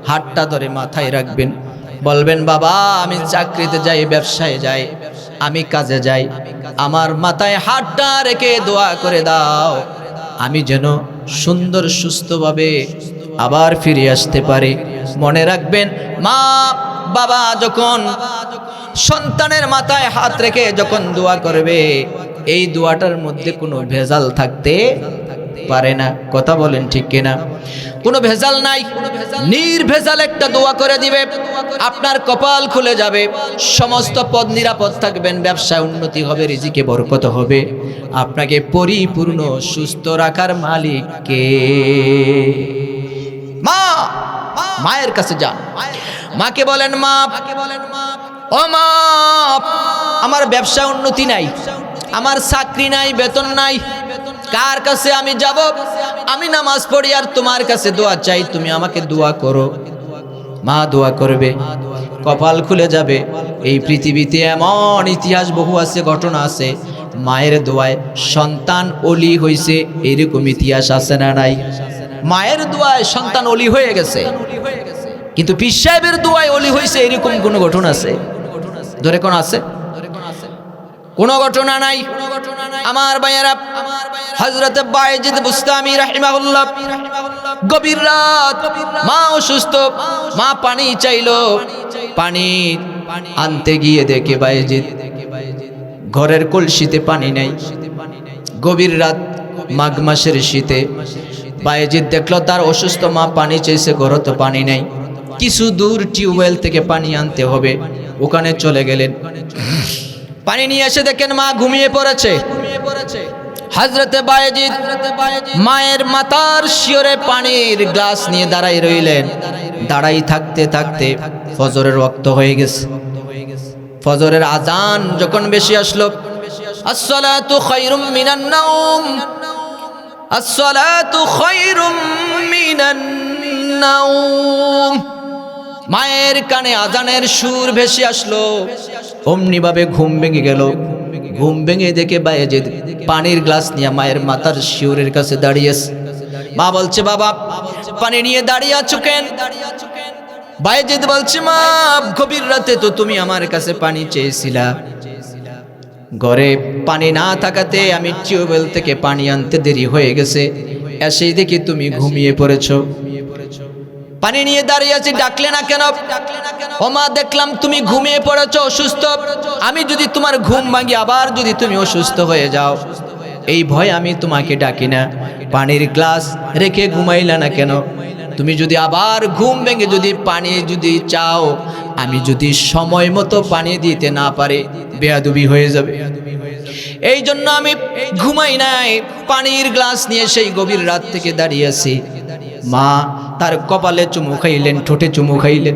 হাতটা ধরে মাথায় রাখবেন, বলবেন, বাবা আমি চাকরিতে যাই, ব্যবসায় যাই, আমি কাজে যাই, আমার মাথায় হাতটা রেখে দোয়া করে দাও, আমি যেন সুন্দর সুস্থভাবে আবার ফিরে আসতে পারি। মনে রাখবেন, মা বাবা যখন সন্তানের মাথায় হাত রেখে যখন দোয়া করবে, এই দোয়াটার মধ্যে কোনো ভেজাল থাকতে পারে না। কথা বলেন ঠিক কিনা? কোনো ভেজাল নাই, নির্ভেজাল একটা দোয়া করে দিবে, আপনার কপাল খুলে যাবে, সমস্ত পথ নিরাপদ থাকবেন, ব্যবসায় উন্নতি হবে, রিজিকে বরকত হবে। আপনাকে পরিপূর্ণ সুস্থ রাখার মালিক কে? মা। মায়ের কাছে যান, মাকে বলেন, মা, ও মা, আমার ব্যবসায় উন্নতি নাই, আমার চাকরি নাই, বেতন নাই, কার কাছে আমি যাব? আমি নামাজ পড়ি আর তোমার কাছে দোয়া চাই, তুমি আমাকে দোয়া করো। মা দোয়া করবে, কপাল খুলে যাবে। এই পৃথিবীতে এমন ইতিহাস বহু আছে, ঘটনা আছে, মায়ের দোয়ায় সন্তান অলি হয়েছে, এরকম ইতিহাস আছে না নাই? মায়ের দোয়ায় সন্তান অলি হয়ে গেছে, কিন্তু পীর সাহেবের দোয়ায় অলি হয়েছে, এরকম কোন ঘটনা আছে? ধরে কোন আছে? কোন ঘটনা নাই। আমার ভাইয়েরা, হযরত বায়েজিদ বুস্তামি রাহিমাহুল্লাহ, গভীর রাত, মা অসুস্থ, মা পানি চাইলো, পানি আনতে গিয়ে দেখে বায়েজিদ ঘরের কলসিতে পানি নাই। গভীর রাত, মাঘ মাসের শীতে বায়েজিদ দেখলো তার অসুস্থ মা পানি চাইছে, ঘরে তো পানি নাই। কিছু দূর টিউবওয়েল থেকে পানি আনতে হবে, ওখানে চলে গেলেন। পানি নিয়ে এসে দেখেন মা ঘুমিয়ে পড়েছে। হযরতে বায়েজিদ মায়ের মাথার শিওরে পানির গ্লাস নিয়ে দাঁড়াই রইলেন। দাঁড়াই থাকতে থাকতে ফজরের ওয়াক্ত হয়ে গেছে। ফজরের আজান যখন বেশি আসলো, আসসালাতু খায়রুম মিনান নাওম, আসসালাতু খায়রুম মিনান নাওম, মায়ের কানে আজানের সুর ভেসে আসলো। অমনি ভাবে ঘুম ভেঙে গেল। ঘুম ভেঙে দেখে বায়েজিদ পানির গ্লাস নিয়ে মায়ের মাথার শিওরের কাছে দাঁড়িয়েছে। মা বলছে, বাবা পানি নিয়ে দাঁড়িয়ে আছো কেন? বায়েজিদ বলছে, মা গভীর রাতে তো তুমি আমার কাছে পানি চেয়েছিলা, ঘরে পানি না থাকাতে আমি টিউবওয়েল থেকে পানি আনতে দেরি হয়ে গেছে, এসেই দেখি তুমি ঘুমিয়ে পড়েছো। পানি নিয়ে দাঁড়িয়ে আছি, ডাকলে না কেন? ও মা, দেখলাম তুমি ঘুমিয়ে পড়েছো, অসুস্থ। আমি যদি তোমার ঘুম ভাঙি, আবার যদি তুমি অসুস্থ হয়ে যাও, এই ভয় আমি তোমাকে ডাকি না। পানির গ্লাস রেখে ঘুমাইলা না কেন? তুমি যদি আবার ঘুম ভেঙে যদি পানি যদি চাও, আমি যদি সময় মতো পানি দিতে না পারি, বেয়াদবি হয়ে যাবে। এই জন্য আমি ঘুমাই নাই, পানির গ্লাস নিয়ে সেই গভীর রাত থেকে দাঁড়িয়ে আছি। মা তার কপালে চুমু খাইলেন, ঠোঁটে চুমু খাইলেন,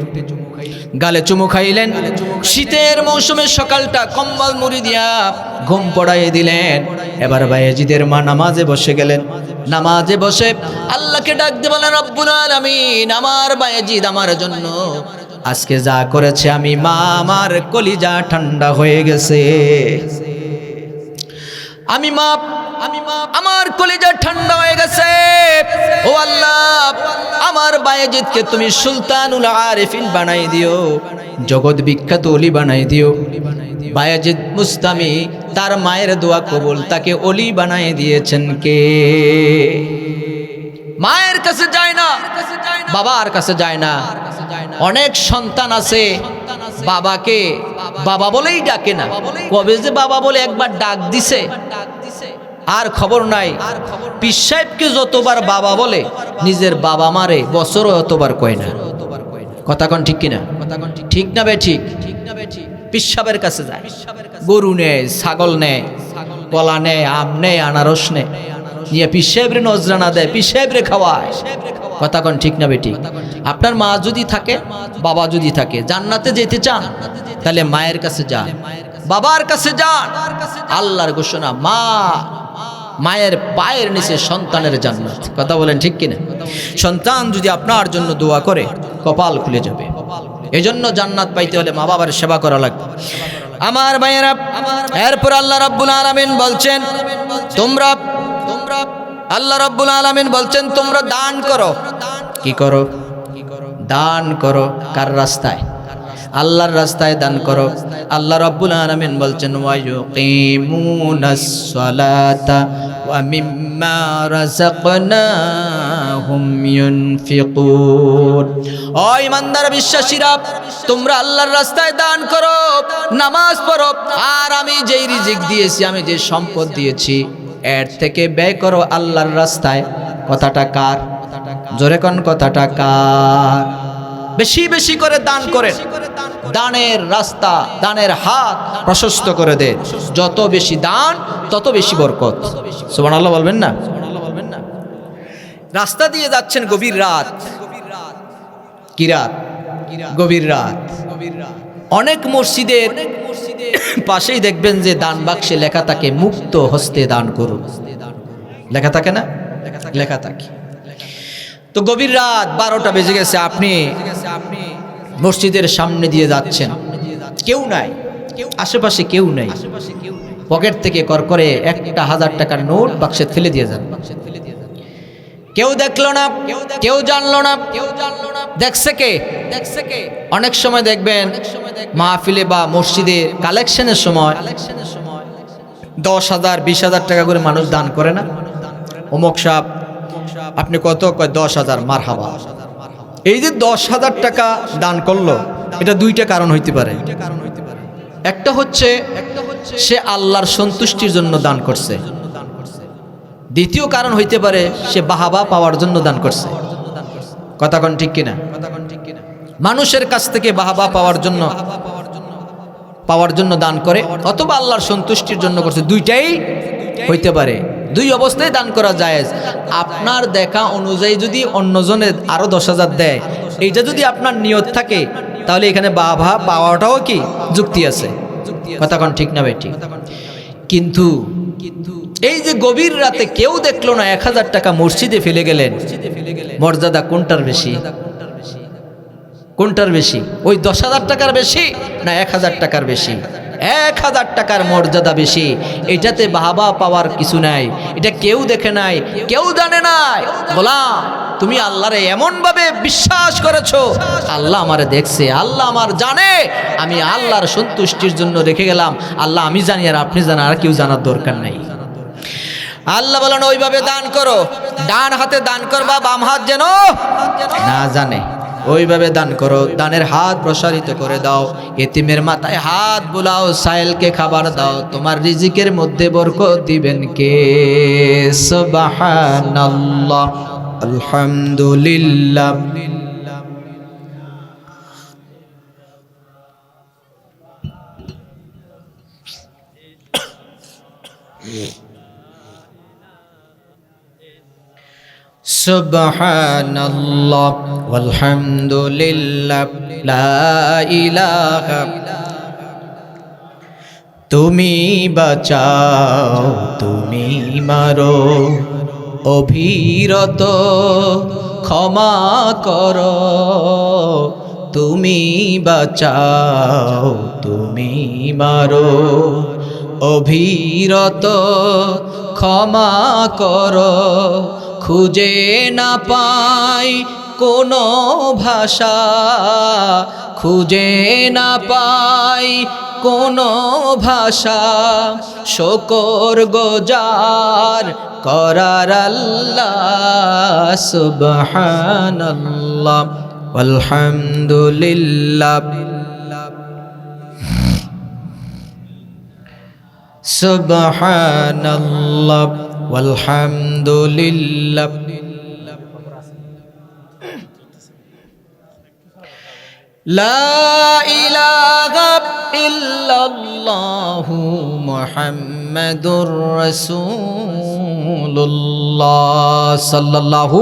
গালে চুমু খাইলেন। শীতের মৌসুমের সকালটা কম্বল মুড়ি দিয়া ঘুম পড়াইয়ে দিলেন। এবার বায়েজিদের মা নামাজে বসে গেলেন। নামাজে বসে আল্লাহকে ডাক দিয়ে বলেন, রব্বুল আলামিন, আমার বায়েজিদ আমার জন্য আজকে যা করেছে, আমি মা আমার কলিজা ঠান্ডা হয়ে গেছে। আমি মা আমার কলিজা ঠান্ডা হয়ে গেছে। ও আল্লাহ, আমার বায়েজিদকে তুমি সুলতানুল আরিফিন বানাই দিও, জগৎ বিখ্যাত ওলি বানাই দিও। বায়েজিদ মুস্তামি তার মায়ের দোয়া কবুল, তাকে ওলি বানাই দিয়েছেন কে? মায়ের কাছে যায় না, বাবার কাছে যায় না। অনেক সন্তান আছে বাবাকে বাবা বলেই ডাকে না। কবে যে বাবা বলে একবার ডাক দিছে আর খবর নাই। পীর সাহেবকে যতবার বাবা বলে, নিজের বাবা মারে বছরও অতবার কয় না। কথা কোন ঠিক কিনা? ঠিক না বে ঠিক? পীর সাহেবের কাছে যায়, গরু নেয়, ছাগল নেয়, কলা নেয়, আম নেয়, আনারস নেয়, নিয়ে পীর সাহেবরে নজরানা দেয়, পীর সাহেবরে খাওয়ায়। কথা কোন ঠিক না বেটি? আপনার মা যদি থাকে, বাবা যদি থাকে, জান্নাতে যেতে চান, তাহলে মায়ের কাছে যান, বাবার কাছে যান। আল্লাহর ঘোষণা, মায়ের পায়ের নিচে সন্তানের জান্নাত। কথা বলেন ঠিক কিনা? সন্তান যদি আপনার জন্য দোয়া করে, কপাল খুলে যাবে। এজন্য জান্নাত পাইতে হলে মা বাবার সেবা করা লাগবে। আমার ভাইয়েরা, এরপর আল্লাহ রাব্বুল আলামিন বলছেন, তোমরা আল্লাহ রাব্বুল আলামিন বলছেন তোমরা দান করো। কি করো? দান করো। কার রাস্তায়? আল্লাহর রাস্তায় দান করো। আল্লাহ রাব্বুল আলামিন বলছেন, ওয়া ইউকিমুনাস সালাতা ওয়া মিম্মা রাযাকনাহুম ইউনফিকুন। ও ঈমানদার বিশ্বাসীরা, তোমরা আল্লাহর রাস্তায় দান করো, নামাজ পড়ো, আর আমি যেই রিজিক দিয়েছি, আমি যে সম্পদ দিয়েছি, এর থেকে ব্যয় করো আল্লাহর রাস্তায়। কথাটা কার? জোরে কোন কথাটা কার? বেশি বেশি করে দান করেন। দানের রাস্তা, দানের হাত প্রশস্ত করে দেন। যত বেশি দান, তত বেশি বরকত। সুবহানাল্লাহ বলবেন না? রাস্তা দিয়ে যাচ্ছেন গভীর রাত। কি রাত? গভীর রাত। অনেক মসজিদের পাশেই দেখবেন যে দান বাক্সে লেখা থাকে, মুক্ত হস্তে দান করুন। লেখা থাকে না? লেখা থাকে। তো গভীর রাত 12টা বেজে গেছে, আপনি মসজিদের সামনে দিয়ে যাচ্ছেন, কেউ নাই, আশেপাশে কেউ নাই, পকেট থেকে করকরে 1,000 টাকার নোট বাক্সে ফেলে দিয়ে যান। কেউ দেখলো না, কেউ জানলো না, দেখছে কে? অনেক সময় দেখবেন মাহফিলে বা মসজিদে কালেকশনের সময় 10,000 20,000 টাকা করে মানুষ দান করে না? অমুক সাহেব আপনি কত? কয় 10,000। মারহাবা। এই যে 10,000 টাকা দান করলো, এটা দুইটা কারণ হইতে পারে। একটা হচ্ছে সে আল্লাহর সন্তুষ্টির জন্য দান করছে, দ্বিতীয় কারণ হইতে পারে সে বাহাবা পাওয়ার জন্য দান করছে। কথা কোন ঠিক কিনা? মানুষের কাছ থেকে বাহাবা পাওয়ার জন্য দান করে, অথবা আল্লাহর সন্তুষ্টির জন্য করছে। দুইটাই হইতে পারে, দুই অবস্থায় দান করা জায়েজ। আপনার দেখা অনুযায়ী যদি অন্যজনে আরো 10,000 দেয়, এইটা যদি আপনার নিয়ত থাকে, তাহলে এখানে বাহাবা পাওয়াটাও কি যুক্তি আছে। কথা কোন ঠিক না ভাই? ঠিক। কিন্তু এই যে গভীর রাতে কেউ দেখলো না, 1,000 টাকা মসজিদে ফেলে গেলেন, মর্যাদা কোনটার বেশি? কোনটার বেশি? ওই 10,000 টাকার বেশি না 1,000 টাকার বেশি? 1,000 টাকার মর্যাদা বেশি। এটাতে বাহাবা পাওয়ার কিছু নাই, এটা কেউ দেখে নাই, কেউ জানে নাই। গোলাম, তুমি আল্লাহরে এমন ভাবে বিশ্বাস করেছো, আল্লাহ আমারে দেখছে, আল্লাহ আমার জানে, আমি আল্লাহর সন্তুষ্টির জন্য রেখে গেলাম। আল্লাহ আমি জানি আর আপনি জানেন, আর কেউ জানার দরকার নাই। আল্লাহ বলেন ওইভাবে দান করো, ডান হাতে দান করবা, বাম হাত যেন না জানে, ওইভাবে দান করো। দানের হাত প্রসারিত করে দাও, এতিমের মাথায় হাত বুলাও, সাইলকে খাবার দাও, তোমার রিজিকের মধ্যে বরকত দিবেন কে? সুবহানাল্লাহ, আলহামদুলিল্লাহ। সুবহানাল্লাহ ওয়ালহামদুলিল্লাহ লা ইলাহা। তুমি বাঁচাও, তুমি মারো, অভিরত ক্ষমা করো। তুমি বাঁচাও, তুমি মারো, অভিরত ক্ষমা করো। খুঁজে না পাই কোনো ভাষা, খুঁজে না পাই কোনো ভাষা, শকর গুজার করার আল্লাহ। সুবহানাল্লাহ আলহামদুলিল্লাহ। সুবহানাল্লাহ আলহামদুলিল্লাহ। লা ইলাহা ইল্লাল্লাহু মুহাম্মাদুর রাসূলুল্লাহ সাল্লাল্লাহু।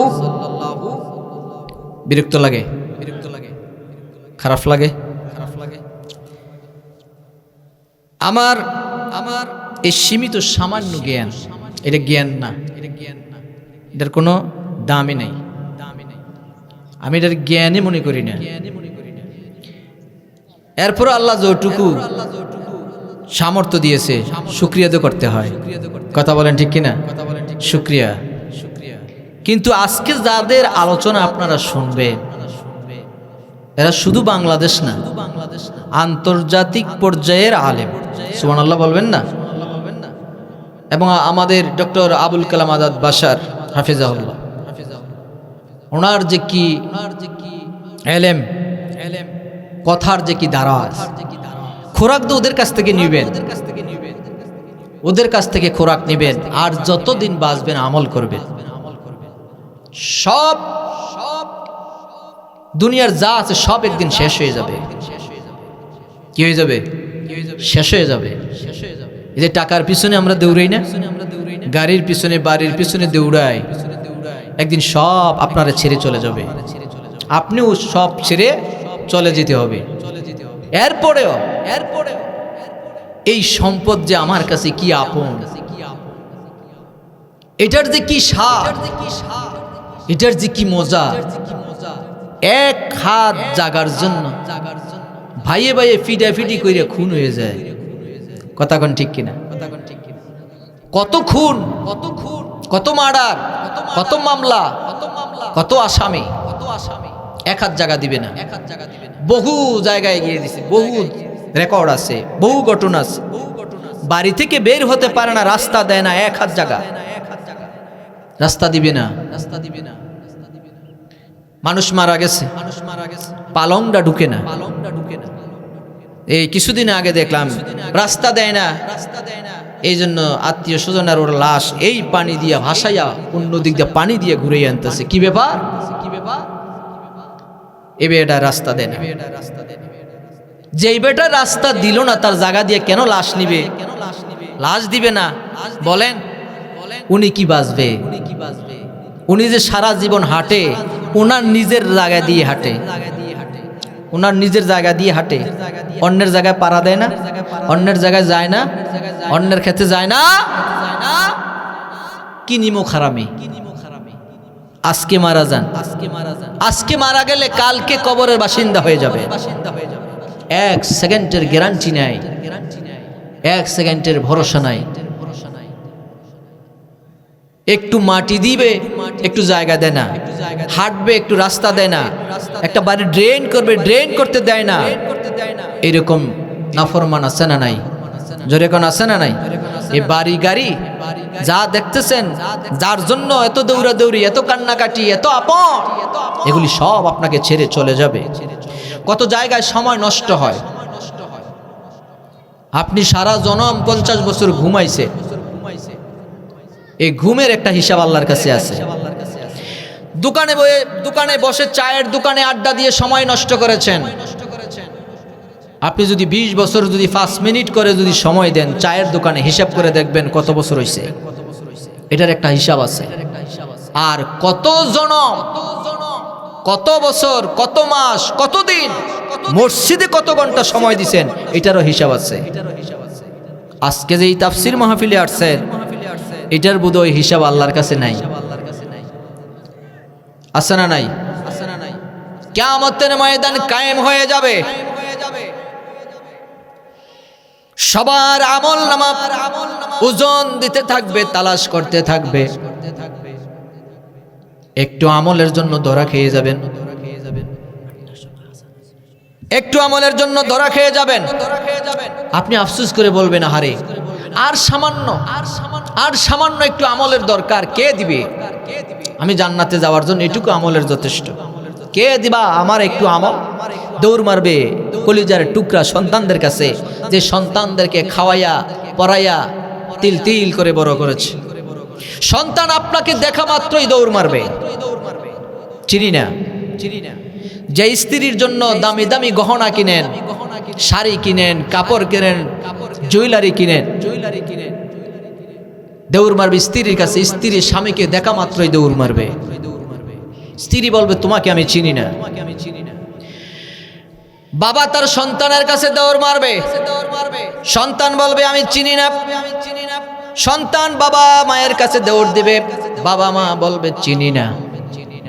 বিরক্ত লাগে, খারাপ লাগে। আমার এই সীমিত সামান্য জ্ঞান, এটা জ্ঞান না, এটার কোনো দামই নাই। আমি এটার জ্ঞানই মনে করি না। এরপর আল্লাহ যতটুকু সামর্থ্য দিয়েছে শুকরিয়া তো করতে হয়। কথা বলেন ঠিক কিনা? শুকরিয়া। কিন্তু আজকে যাদের আলোচনা আপনারা শুনবেন, এরা শুধু বাংলাদেশ না, আন্তর্জাতিক পর্যায়ের আলেম। সুবহানাল্লাহ বলবেন না? এবং আমাদের ডক্টর আবুল কালাম আজাদ বাশার হাফিজাহুল্লাহ, ওনার যে কি এলেম, কথার যে কি দারাজ, খোরাক তো ওদের কাছ থেকে নিবেন, ওদের কাছ থেকে খোরাক নিবেন, আর যতদিন বাঁচবেন আমল করবেন। সব দুনিয়ার যা আছে সব একদিন শেষ হয়ে যাবে। কি হয়ে যাবে? শেষ হয়ে যাবে। এই যে টাকার পিছনে আমরা দৌড়াই না, গাড়ির পিছনে, বাড়ির পিছনে দৌড়াই, একদিন সব আপনারা ছেড়ে চলে যাবে, আপনিও সব ছেড়ে চলে যেতে হবে। এরপরেও এই সম্পদ যে আমার কাছে কি আপন, এটার যে কি স্বাদ, এটার যে কি মজা, এক হাত জাগার জন্য ভাইয়ে ভাইয়ে ফিডাফিডি করে খুন হয়ে যায়। কথা কোন ঠিক কিনা? কত খুন, কত মার্ডার, কত মামলা, কত আসামি, এক হাত জায়গা দিবে না। বহু জায়গায় গিয়ে দিছে, বহু রেকর্ড আছে, বহু ঘটনা আছে। বাড়ি থেকে বের হতে পারে না, রাস্তা দেয় না, এক হাত জায়গা রাস্তা দিবে না। মানুষ মারা গেছে, পালংটা ঢুকে না। এই কিছুদিন আগে দেখলাম রাস্তা দেয় না, এই জন্য আত্মীয় স্বজনের ওর লাশ এই পানি দিয়ে ভাসাইয়া অন্য দিক দিয়ে পানি দিয়ে ঘুরে আনতেছে। কি ব্যাপার? এ বেটা রাস্তা দেয় না। যেই বেটা রাস্তা দিল না তার জায়গা দিয়ে কেন লাশ নিবে? লাশ দিবে না, বলেন উনি কি বাঁচবে? উনি যে সারা জীবন হাঁটে, ওনার নিজের জায়গা দিয়ে হাঁটে, ওনার নিজের জায়গা দিয়ে হাঁটে, অন্যের জায়গায় পাড়া দেয় না, অন্যের জায়গায় যায় না, অন্যের ক্ষেত্রে যায় না। কি নিমো খারামি। আজকে মারা যান, আজকে মারা গেলে কালকে কবরের বাসিন্দা হয়ে যাবে। এক সেকেন্ডের গ্যারান্টি নাই, এক সেকেন্ডের ভরসা নাই। একটু মাটি দিবে, একটু জায়গা দেয় না, হাঁটবে একটু রাস্তা দেয় না, একটা বাড়ি ড্রেন করবে, ড্রেন করতে দেয় না। এরকম নাফরমান আছে না নাই? জোরে কোন আছে না নাই? এই বাড়ি গাড়ি যা দেখতেছেন, যার জন্য এত দৌড়াদৌড়ি, এত কান্নাকাটি, এত আপন, এগুলি সব আপনাকে ছেড়ে চলে যাবে। কত জায়গায় সময় নষ্ট হয়। আপনি সারা জনম 50 বছর ঘুমাইছে, এই ঘুমের একটা হিসাব আল্লাহর কাছে আছে। দোকানে বসে চায়ের দোকানে আড্ডা দিয়ে সময় নষ্ট করেছেন। আপনি যদি 20 বছর যদি 5 মিনিট করে যদি সময় দেন চায়ের দোকানে, হিসাব করে দেখবেন কত বছর হয়েছে। এটার একটা হিসাব আছে। আর কত জনম, কত বছর, কত মাস, কত দিন মসজিদে কত ঘন্টা সময় দিছেন, এটারও হিসাব আছে। আজকে যে এই তাফসির মাহফিলে আসছেন, এটার বোধহয় হিসাব আল্লাহর কাছে নাই। আছে না নাই? কিয়ামতের ময়দান কায়েম হয়ে যাবে। সবার আমলনামা ওজন দিতে থাকবে, তালাশ করতে থাকবে। একটু আমলের জন্য ধরা খেয়ে যাবেন, একটু আমলের জন্য ধরা খেয়ে যাবেন। আপনি আফসোস করে বলবেন, আরে আর সামান্য একটু আমলের দরকার, কে দিবে? আমি জান্নাতে যাওয়ার জন্য এটুকু আমলের যথেষ্ট। কে দিবা আমার একটু আমল? দৌড় মারবে কলিজার টুকরা সন্তানদের কাছে, যে সন্তানদেরকে খাওয়াইয়া পড়াইয়া তিল তিল করে বড় করেছে। সন্তান আপনাকে দেখা মাত্রই দৌড় মারবে। চিনি না যে স্ত্রীর জন্য দামি দামি গহনা কিনেন, শাড়ি কিনেন, কাপড় কিনেন, জুয়েলারি কিনেন, দৌড় মারবে স্ত্রীর কাছে। স্ত্রী স্বামীকে দেখা মাত্রই দৌড় মারবে। স্ত্রী বলবে, তোমাকে আমি চিনি না। বাবা তার সন্তানের কাছে দৌড় মারবে, সন্তান বলবে, আমি চিনি না। সন্তান বাবা মায়ের কাছে দৌড় দিবে, বাবা মা বলবে, চিনি না।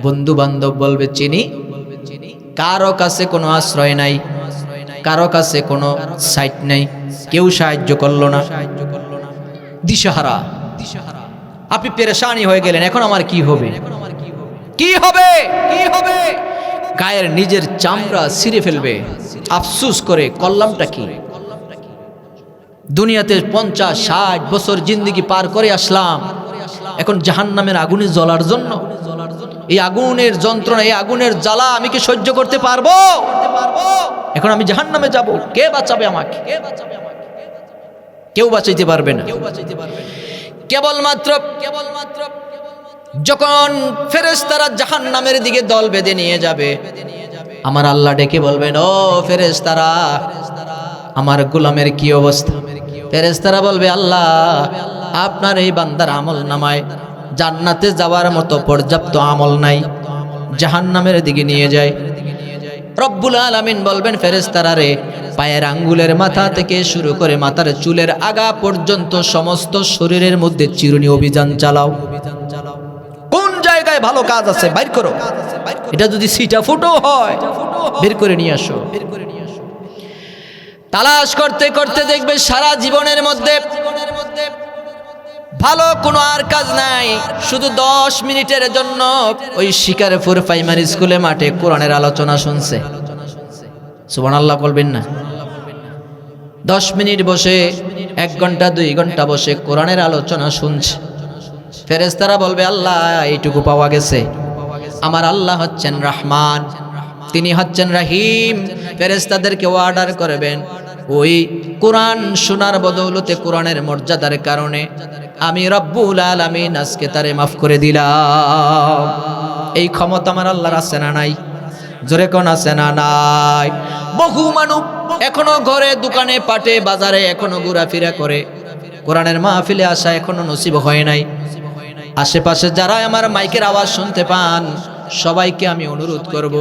বন্ধু বান্ধব বলবে, চিনি। কারো কাছে কোনো আশ্রয় নাই, কারো কাছে কোনো সাইট নাই, কেউ সাহায্য করলো না। দিশাহারা, আপনি পেরেশানি হয়ে গেলেন। এখন আমার কি হবে? কি হবে? কি হবে? গায়ের নিজের চামড়া ছিঁড়ে ফেলবে, আফসোস করে করলামটা কি? দুনিয়াতে 50-60 বছর জিন্দেগি পার করে আসলাম, এখন জাহান্নামের আগুনে জ্বলার জন্য। এই আগুনের যন্ত্রণা, এই আগুনের জ্বালা আমি কি সহ্য করতে পারবো? এখন আমি জাহান্নামে যাব, কে বাঁচাবে আমাকে? কেউ বাঁচাইতে পারবে না। কেবলমাত্র যখন ফেরেশতারা জাহান্নামের দিকে দল বেঁধে নিয়ে যাবে, আমার আল্লাহ ডেকে বলবেন, ও ফেরেশতারা, আমার গোলামের কি অবস্থা? ফেরেশতারা বলবে, আল্লাহ আপনার এই বান্দার আমল নামায় জান্নাতে যাওয়ার মতো পর্যাপ্ত আমল নাই, জাহান্নামের দিকে নিয়ে যায়। রব্বুল আলামিন বলবেন, ফেরেশতারা রে, পায়ের আঙ্গুলের মাথা থেকে শুরু করে মাথার চুলের আগা পর্যন্ত সমস্ত শরীরের মধ্যে চিরুনি অভিযান চালাও। কোন জায়গায় ভালো কাজ আছে, বাইর করো। এটা যদি সিটা ফুটো হয় বের করে নিয়ে আসো। তালাশ করতে করতে দেখবে সারা জীবনের মধ্যে ভালো কোনো আর কাজ নাই, শুধু 10 মিনিটের জন্য ওই শিকারপুর প্রাইমারি স্কুলে মাঠে কোরআনের আলোচনা শুনছে। সুবহানাল্লাহ বলবেন না? 10 মিনিট বসে 1 ঘন্টা 2 ঘন্টা বসে কোরআনের আলোচনা শুনছে। ফেরেশতারা বলবে আল্লাহ এইটুকু পাওয়া গেছে। আমার আল্লাহ হচ্ছেন রহমান, তিনি হচ্ছেন রহিম। ফেরেশতাদেরকে অর্ডার করবেন ওই কোরআন শোনার বদৌলতে, কোরআনের মর্যাদার কারণে আমি রব্বুল আলামিন আজকে তারে মাফ করে দিলাম। এই ক্ষমতা আমার আল্লাহর আছে না নাই? জোরে কোন আছে না নাই? বহু মানুষ এখনো ঘরে দোকানে পাটে বাজারে এখনো ঘোরাফেরা করে, কোরআনের মাহফিলে আসা এখনো নসিব হয় নাই। আশেপাশে যারা আমার মাইকের আওয়াজ শুনতে পান সবাইকে আমি অনুরোধ করব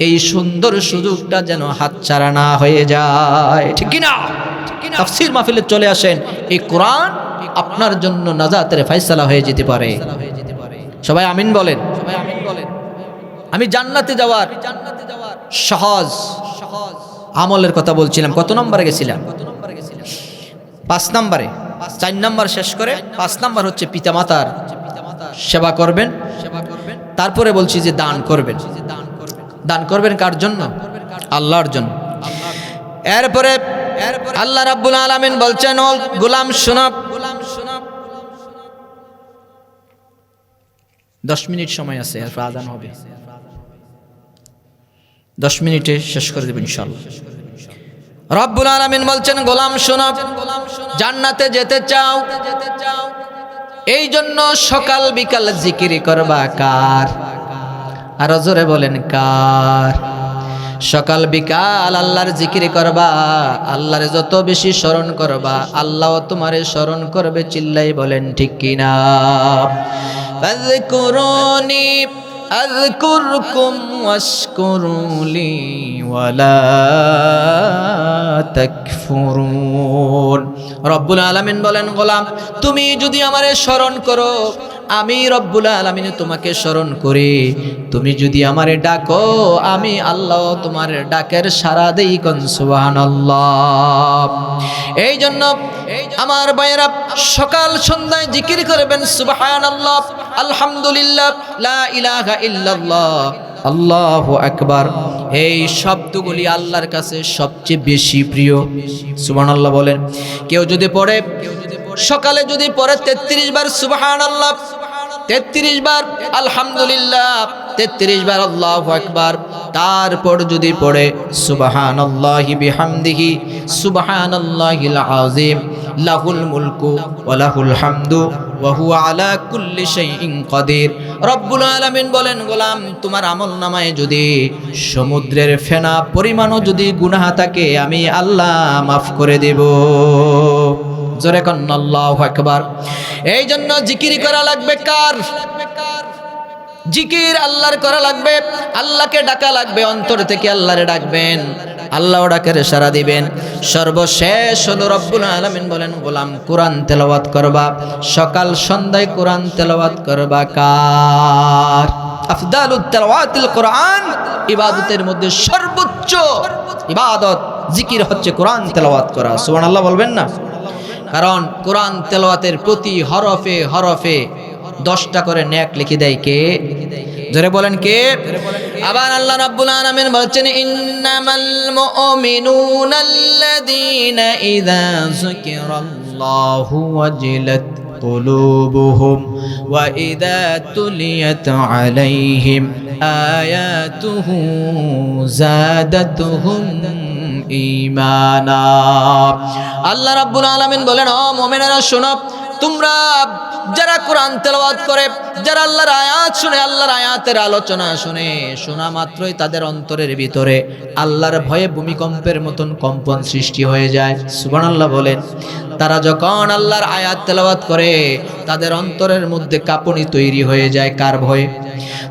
এই সুন্দর সুযোগটা যেন হাতছাড়া না হয়ে যায়, ঠিক কি না? তাফসীর মাহফিলে চলে আসেন, এই কোরআন আপনার জন্য নাজাতের ফয়সালা হয়ে যেতে পারে। সবাই আমিন বলেন। আমি জান্নাতে যাওয়ার সহজ আমলের কথা বলছিলাম। কত নম্বরে গেছিলাম? 5 নম্বরে। 4 নম্বর শেষ করে 5 নম্বর হচ্ছে পিতামাতার সেবা করবেন। তারপরে বলছি যে দান করবেন। দান করবেন কার জন্য? আল্লাহর জন্য। এরপরে আল্লাহ রাব্বুল আলামিন বলছেন, ও গোলাম শোনো, 10 মিনিট সময় আছে, এরপর আযান হবে। 10 মিনিটে শেষ করে দেব ইনশাআল্লাহ। রব্বুল আলামিন বলছেন, গোলাম শোনো, জান্নাতে যেতে চাও, এই জন্য সকাল বিকাল জিকির করবা কার? আর জোরে বলেন কার? সকাল বিকাল আল্লাহর জিকির করবা, আল্লাহরে যত বেশি স্মরণ করবা আল্লাহও তোমারে স্মরণ করবে। চিল্লাই বলেন ঠিক কিনা? ফাযকুরুনি আযকুরকুম ওয়াশকুরুলি ওয়ালা তাকফুরুন। রব্বুল আলামিন বলেন, গোলাম তুমি যদি আমারে স্মরণ করো, আমি রব্বুল আলামিন তোমাকে স্মরণ করি। তুমি যদি আমারে ডাকো, আমি আল্লাহ তোমার ডাকের সাড়া দেই। কোন সুবহানাল্লাহ। এই জন্য আমার ভাইরা সকাল সন্ধ্যায় জিকির করবেন সুবহানাল্লাহ, আলহামদুলিল্লাহ, লা ইলাহা ইল্লাল্লাহ, আল্লাহু আকবার। এই শব্দগুলি আল্লাহর কাছে সবচেয়ে বেশি প্রিয়। সুবহানাল্লাহ বলেন। কেউ যদি পড়ে, সকালে যদি পড়ে 33 বার সুবহানাল্লাহ, 33 বার আলহামদুলিল্লাহ, 33 বার আল্লাহু আকবার, তারপর যদি পড়ে সুবহানাল্লাহি বিহামদিহি সুবহানাল্লাহিল আযীম লাহুল মুলকু ওয়া লাহুল হামদু ওয়া হুয়া আলা কুল্লি শাইইন কাদির। রব্বুল আলামিন বলেন, গোলাম তোমার আমলনামায় যদি সমুদ্রের ফেনা পরিমাণও যদি গুনাহ থাকে আমি আল্লাহ মাফ করে দেব। জোরে কোন আল্লাহু আকবার। এই জন্য জিকির করা লাগবে কার? জিকির আল্লাহর করা লাগবে, আল্লাহকে ডাকা লাগবে, অন্তর থেকে আল্লাহরে ডাকবেন, আল্লাহ ডাকের সাড়া দিবেন। সর্বশেষ হলো রব্বুল আলামিন বলেন, গোলাম কোরআন তেলাওয়াত করবা, সকাল সন্ধ্যায় কোরআন তেলাওয়াত করবা কার? আফদালুত তেলাওয়াতিল কোরআন, ইবাদতের মধ্যে সর্বোচ্চ ইবাদত জিকির হচ্ছে কোরআন তেলাওয়াত করা। সুবহানাল্লাহ বলবেন না? কারণ কোরআন তেলাওয়াতের প্রতি হরফে হরফে 10টা করে নেক লিখে দেয় কে? জোরে বলেন কে? আবার আল্লাহ রাব্বুল আলামিন বলছেন, ইন্নামাল মুমিনুনা আল্লাযীনা ইযা যুকিরাল্লাহু ওয়াজিলাত কুলুবুহুম ওয়া ইযা তুলিয়াত আলাইহিম আয়াতুহু যাদাতুহুম ঈমানা। আল্লাহ রাব্বুল আলামিন বলেন, ও মুমিনেরা শোনো, তোমরা যারা কোরআন তেলাওয়াত করে, যারা আল্লাহর আয়াত শুনে, আল্লাহর আয়াতের আলোচনা শুনে, শোনা মাত্রই তাদের অন্তরের ভিতরে আল্লাহর ভয়ে ভূমিকম্পের মতন কম্পন সৃষ্টি হয়ে যায়। সুবহানাল্লাহ বলেন। তারা যখন আল্লাহর আয়াত তেলাওয়াত করে তাদের অন্তরের মধ্যে কাঁপুনি তৈরি হয়ে যায়। কার ভয়ে?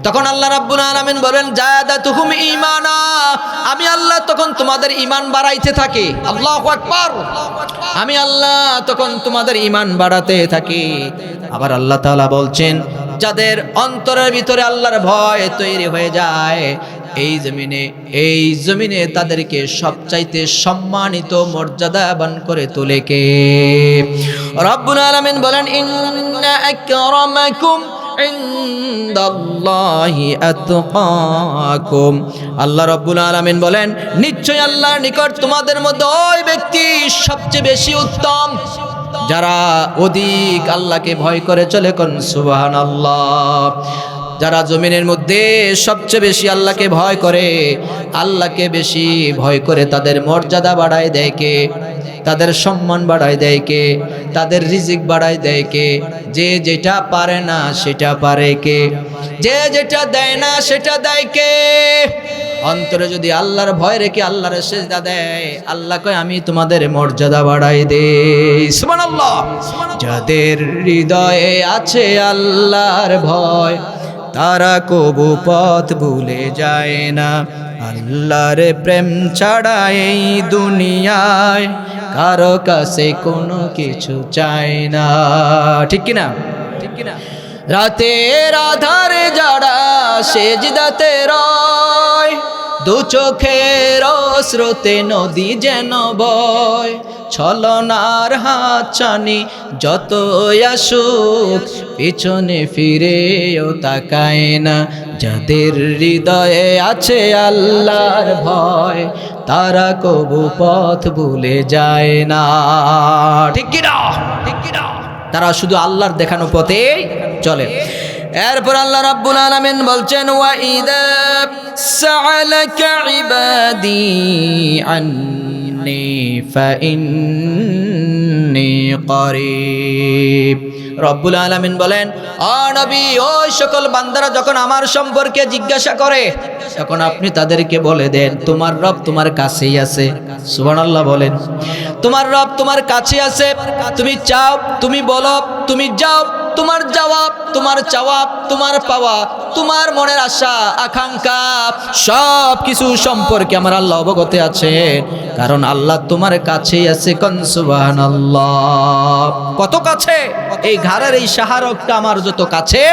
তখন আল্লাহ রাব্বুল আলামিন বলেন জায়াদাতুহুম ঈমানা, আমি আল্লাহ তখন তোমাদের ঈমান বাড়াইতে থাকি। আল্লাহু আকবার। আমি আল্লাহ তখন তোমাদের ঈমান বাড়াতে থাকি। আবার আল্লাহ তাআলা বলছেন যাদের অন্তরের ভিতরে আল্লাহর ভয় তৈরি হয়ে যায়, এই জমিনে তাদেরকে সবচাইতে সম্মানিত মর্যাদাবান করে তোলে কে? রব্বুল আলামিন বলেন ইন্না আকরামাকুম ইনদাল্লাহি আতকাকুম। আল্লাহ রাব্বুল আলামিন বলেন নিশ্চয় আল্লাহর নিকট তোমাদের মধ্যে ওই ব্যক্তি সবচেয়ে বেশি উত্তম যারা অধিক আল্লাহকে ভয় করে চলে। কোন সুবহানাল্লাহ। যারা জমিনের মধ্যে সবচেয়ে বেশি আল্লাহকে ভয় করে, আল্লাহকে বেশি ভয় করে, তাদের মর্যাদা বাড়ায় দেয় কে? তাদের সম্মান বাড়ায় দেয় কে? তাদের রিজিক বাড়ায় দেয় কে? যে যেটা পারে না সেটা পারে কে? যে যেটা দেয় না সেটা দেয় কে? অন্তরে যদি আল্লাহর ভয় রেখে আল্লাহর সেজদা দেয়, আল্লাহ কয় আমি তোমাদের মর্যাদা বাড়াই দেই। সুবহানাল্লাহ। যাদের হৃদয়ে আছে আল্লাহর ভয়, তারা কবু পথ ভুলে যায় না। আল্লাহর প্রেম ছাড়া এই দুনিয়ায় কারো কাছে কোনো কিছু চায় না। ঠিক কিনা? ঠিক কিনা? রাতের আধারে যারা সেজদাতে রয়, দু চোখের স্রোতে নদী যেন বয়, ছলনার হাত ছানি যত আসুক পিছনে ফিরেও তাকায় না। যাদের হৃদয়ে আছে আল্লাহর ভয়, তারা কবু পথ ভুলে যায় না। ঠিক কিনা? ঠিক কিনা? তারা শুধু আল্লাহর দেখানো পথেই চলে। এরপর আল্লাহ রাব্বুল আলামিন বলছেন ওয়া ইযা সাআলাকা ইবাদি আন্নী ফাইন্নী করিব। রব্বুল আলামিন বলেন ও নবী, ওই সকল বান্দারা যখন আমার সম্পর্কে জিজ্ঞাসা করে তখন আপনি তাদেরকে বলে দেন তোমার রব তোমার কাছেই আছে। সুবহানাল্লাহ বলেন। তোমার রব তোমার কাছে আছে। তুমি চাও, তুমি বলো, তুমি যাও, তোমার জবাব, তোমার চাওয়া, তোমার পাওয়া, তোমার মনের আশা আকাঙ্ক্ষা সব কিছু সম্পর্কে আমার আল্লাহ অবগত আছে, কারণ আল্লাহ তোমার কাছেই আছে। কোন সুবহানাল্লাহ। কত কাছে! এই ঘরের এই শাহরগটা আমার যত কাছে,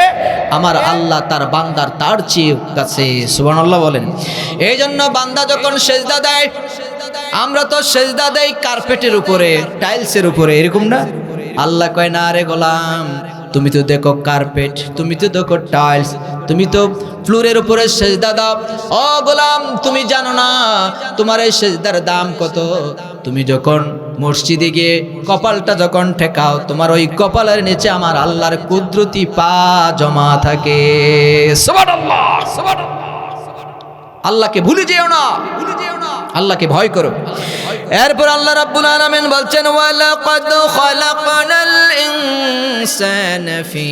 আমার আল্লাহ তার বান্দার তার চেয়ে কাছে। সুবহানাল্লাহ বলেন। এই জন্য বান্দা যখন সেজদা দেয়, আমরা তো সেজদা দেই কার্পেটের উপরে, টাইলসের উপরে, এরকম না? আল্লাহ কয় না রে গোলাম, তুমি তো দেখো কার্পেট, তুমি তো দেখো টাইলস, তুমি তো ফ্লোরের উপরে সেজদা দাও। ও গোলাম, তুমি জানো না তোমার এই সেজদার দাম কত? তুমি যখন মসজিদে গিয়ে কপালটা যখন ঠেকাও, তোমার ওই কপালের নিচে আমার আল্লাহর কুদরতি পা জমা থাকে। সুবহানাল্লাহ, সুবহানাল্লাহ। আল্লাহকে ভুলে যেও না, ভুলে যেও না, আল্লাহকে ভয় করো। এরপর আল্লাহ রাব্বুল আলামিন বলছেন ওয়ালাকাদ খালাকনাল ইনসানা ফি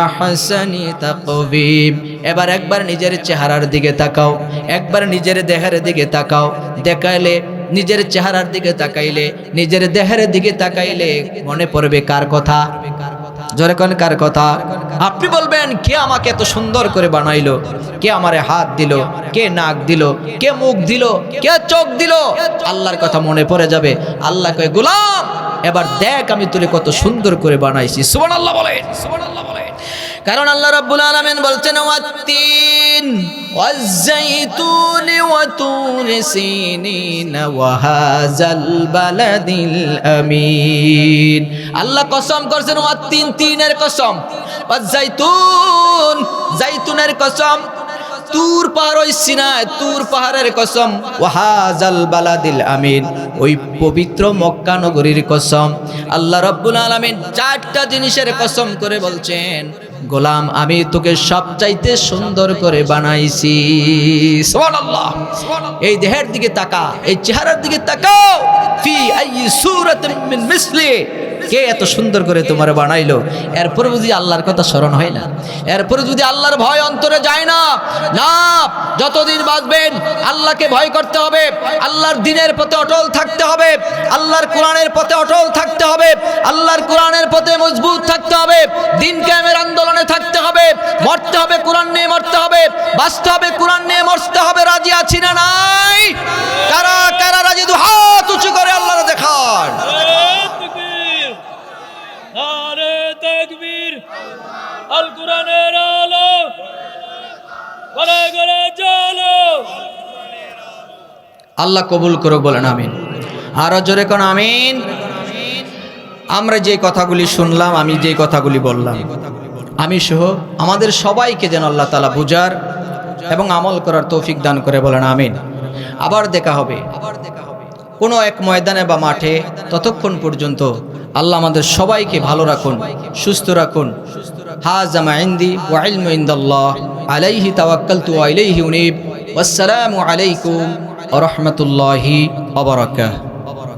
আহসানি তাকওয়িম। এবার একবার নিজের চেহারার দিকে তাকাও, একবার নিজের দেহের দিকে তাকাও। দেখাইলে নিজের চেহারার দিকে তাকাইলে, নিজের দেহের দিকে তাকাইলে মনে পড়বে কার কথা? জোরে কোন কার কথা? আপনি বলবেন কে আমাকে এত সুন্দর করে বানাইলো? কে আমারে হাত দিল? কে নাক দিল? কে মুখ দিল? কে চোখ দিল? আল্লাহর কথা মনে পড়ে যাবে। আল্লাহ কয় গোলাম এবার দেখ আমি তোরে কত সুন্দর করে বানাইছি। সুবহানাল্লাহ বলেন, সুবহানাল্লাহ বলেন। কারণ আল্লাহ রাব্বুল আলামিন বলছেন ওয়াত্তিন ওয়াজ-যাইতুনি ওয়া তুরি সিনিন ওয়া হাযাল বালাদিল আমিন। আল্লাহ কসম করছেন ওয়াত্তিন, তিনের কসম, ওয়াজ-যাইতুন, যাইতুনের কসম, তুর পাহাড়, ওই সিনায় তুর পাহাড়ের কসম, ওয়া হাযাল বালাদিল আমিন, ওই পবিত্র মক্কা নগরীর কসম। আল্লাহ রাব্বুল আলামিন চারটা জিনিসের কসম করে বলছেন গোলাম আমি তোকে সবচাইতে সুন্দর করে বানাইছি। সুবহানাল্লাহ। এই দেহের দিকে তাকা, এই চেহারার দিকে তাকাও। ফি আইয়ি সূরাতিন মিন মিসলি, কে এত সুন্দর করে তোমার বানাইলো, এরপরে যদি আল্লাহর কথা স্মরণ হয় না, এরপরে যদি আল্লাহর ভয় অন্তরে যায় না, না, যতদিন বাঁচবেন আল্লাহকে ভয় করতে হবে, আল্লাহর দ্বীনের পথে অটল থাকতে হবে, আল্লাহর কোরআনের পথে অটল থাকতে হবে, আল্লাহর কোরআনের পথে মজবুত থাকতে হবে, দ্বীন কায়েমের আন্দোলনে থাকতে হবে, মরতে হবে কোরআন নিয়ে মরতে হবে, বাঁচতে হবে কোরআন নিয়ে মরতে হবে। রাজি আছি না নাই? কারা কারা রাজি? দু হাত উঁচু করে আল্লাহর দেখান। নারে তাকবীর, আল কোরআনের আলো ঘরে ঘরে জ্বলো। আল্লাহ কবুল করুক, বলেন আমিন। আরো জোরে কোন আমিন। আমরা যে কথাগুলি শুনলাম, আমি যে কথাগুলি বললাম, আমি সহ আমাদের সবাইকে যেন আল্লাহ তাআলা বুঝার এবং আমল করার তৌফিক দান করে, বলেন আমিন। আবার দেখা হবে কোনো এক ময়দানে বা মাঠে। ততক্ষণ পর্যন্ত আল্লাহ আমাদের সবাইকে ভালো রাখুন, সুস্থ রাখুন। হাযা মা ইনদি ওয়া ইলমু ইনদাল্লাহ, আলাইহি তাওয়াক্কালতু ওয়া ইলাইহি উনীব। ওয়াসসালামু আলাইকুম ওয়া রাহমাতুল্লাহি ওয়া বারাকাতুহু।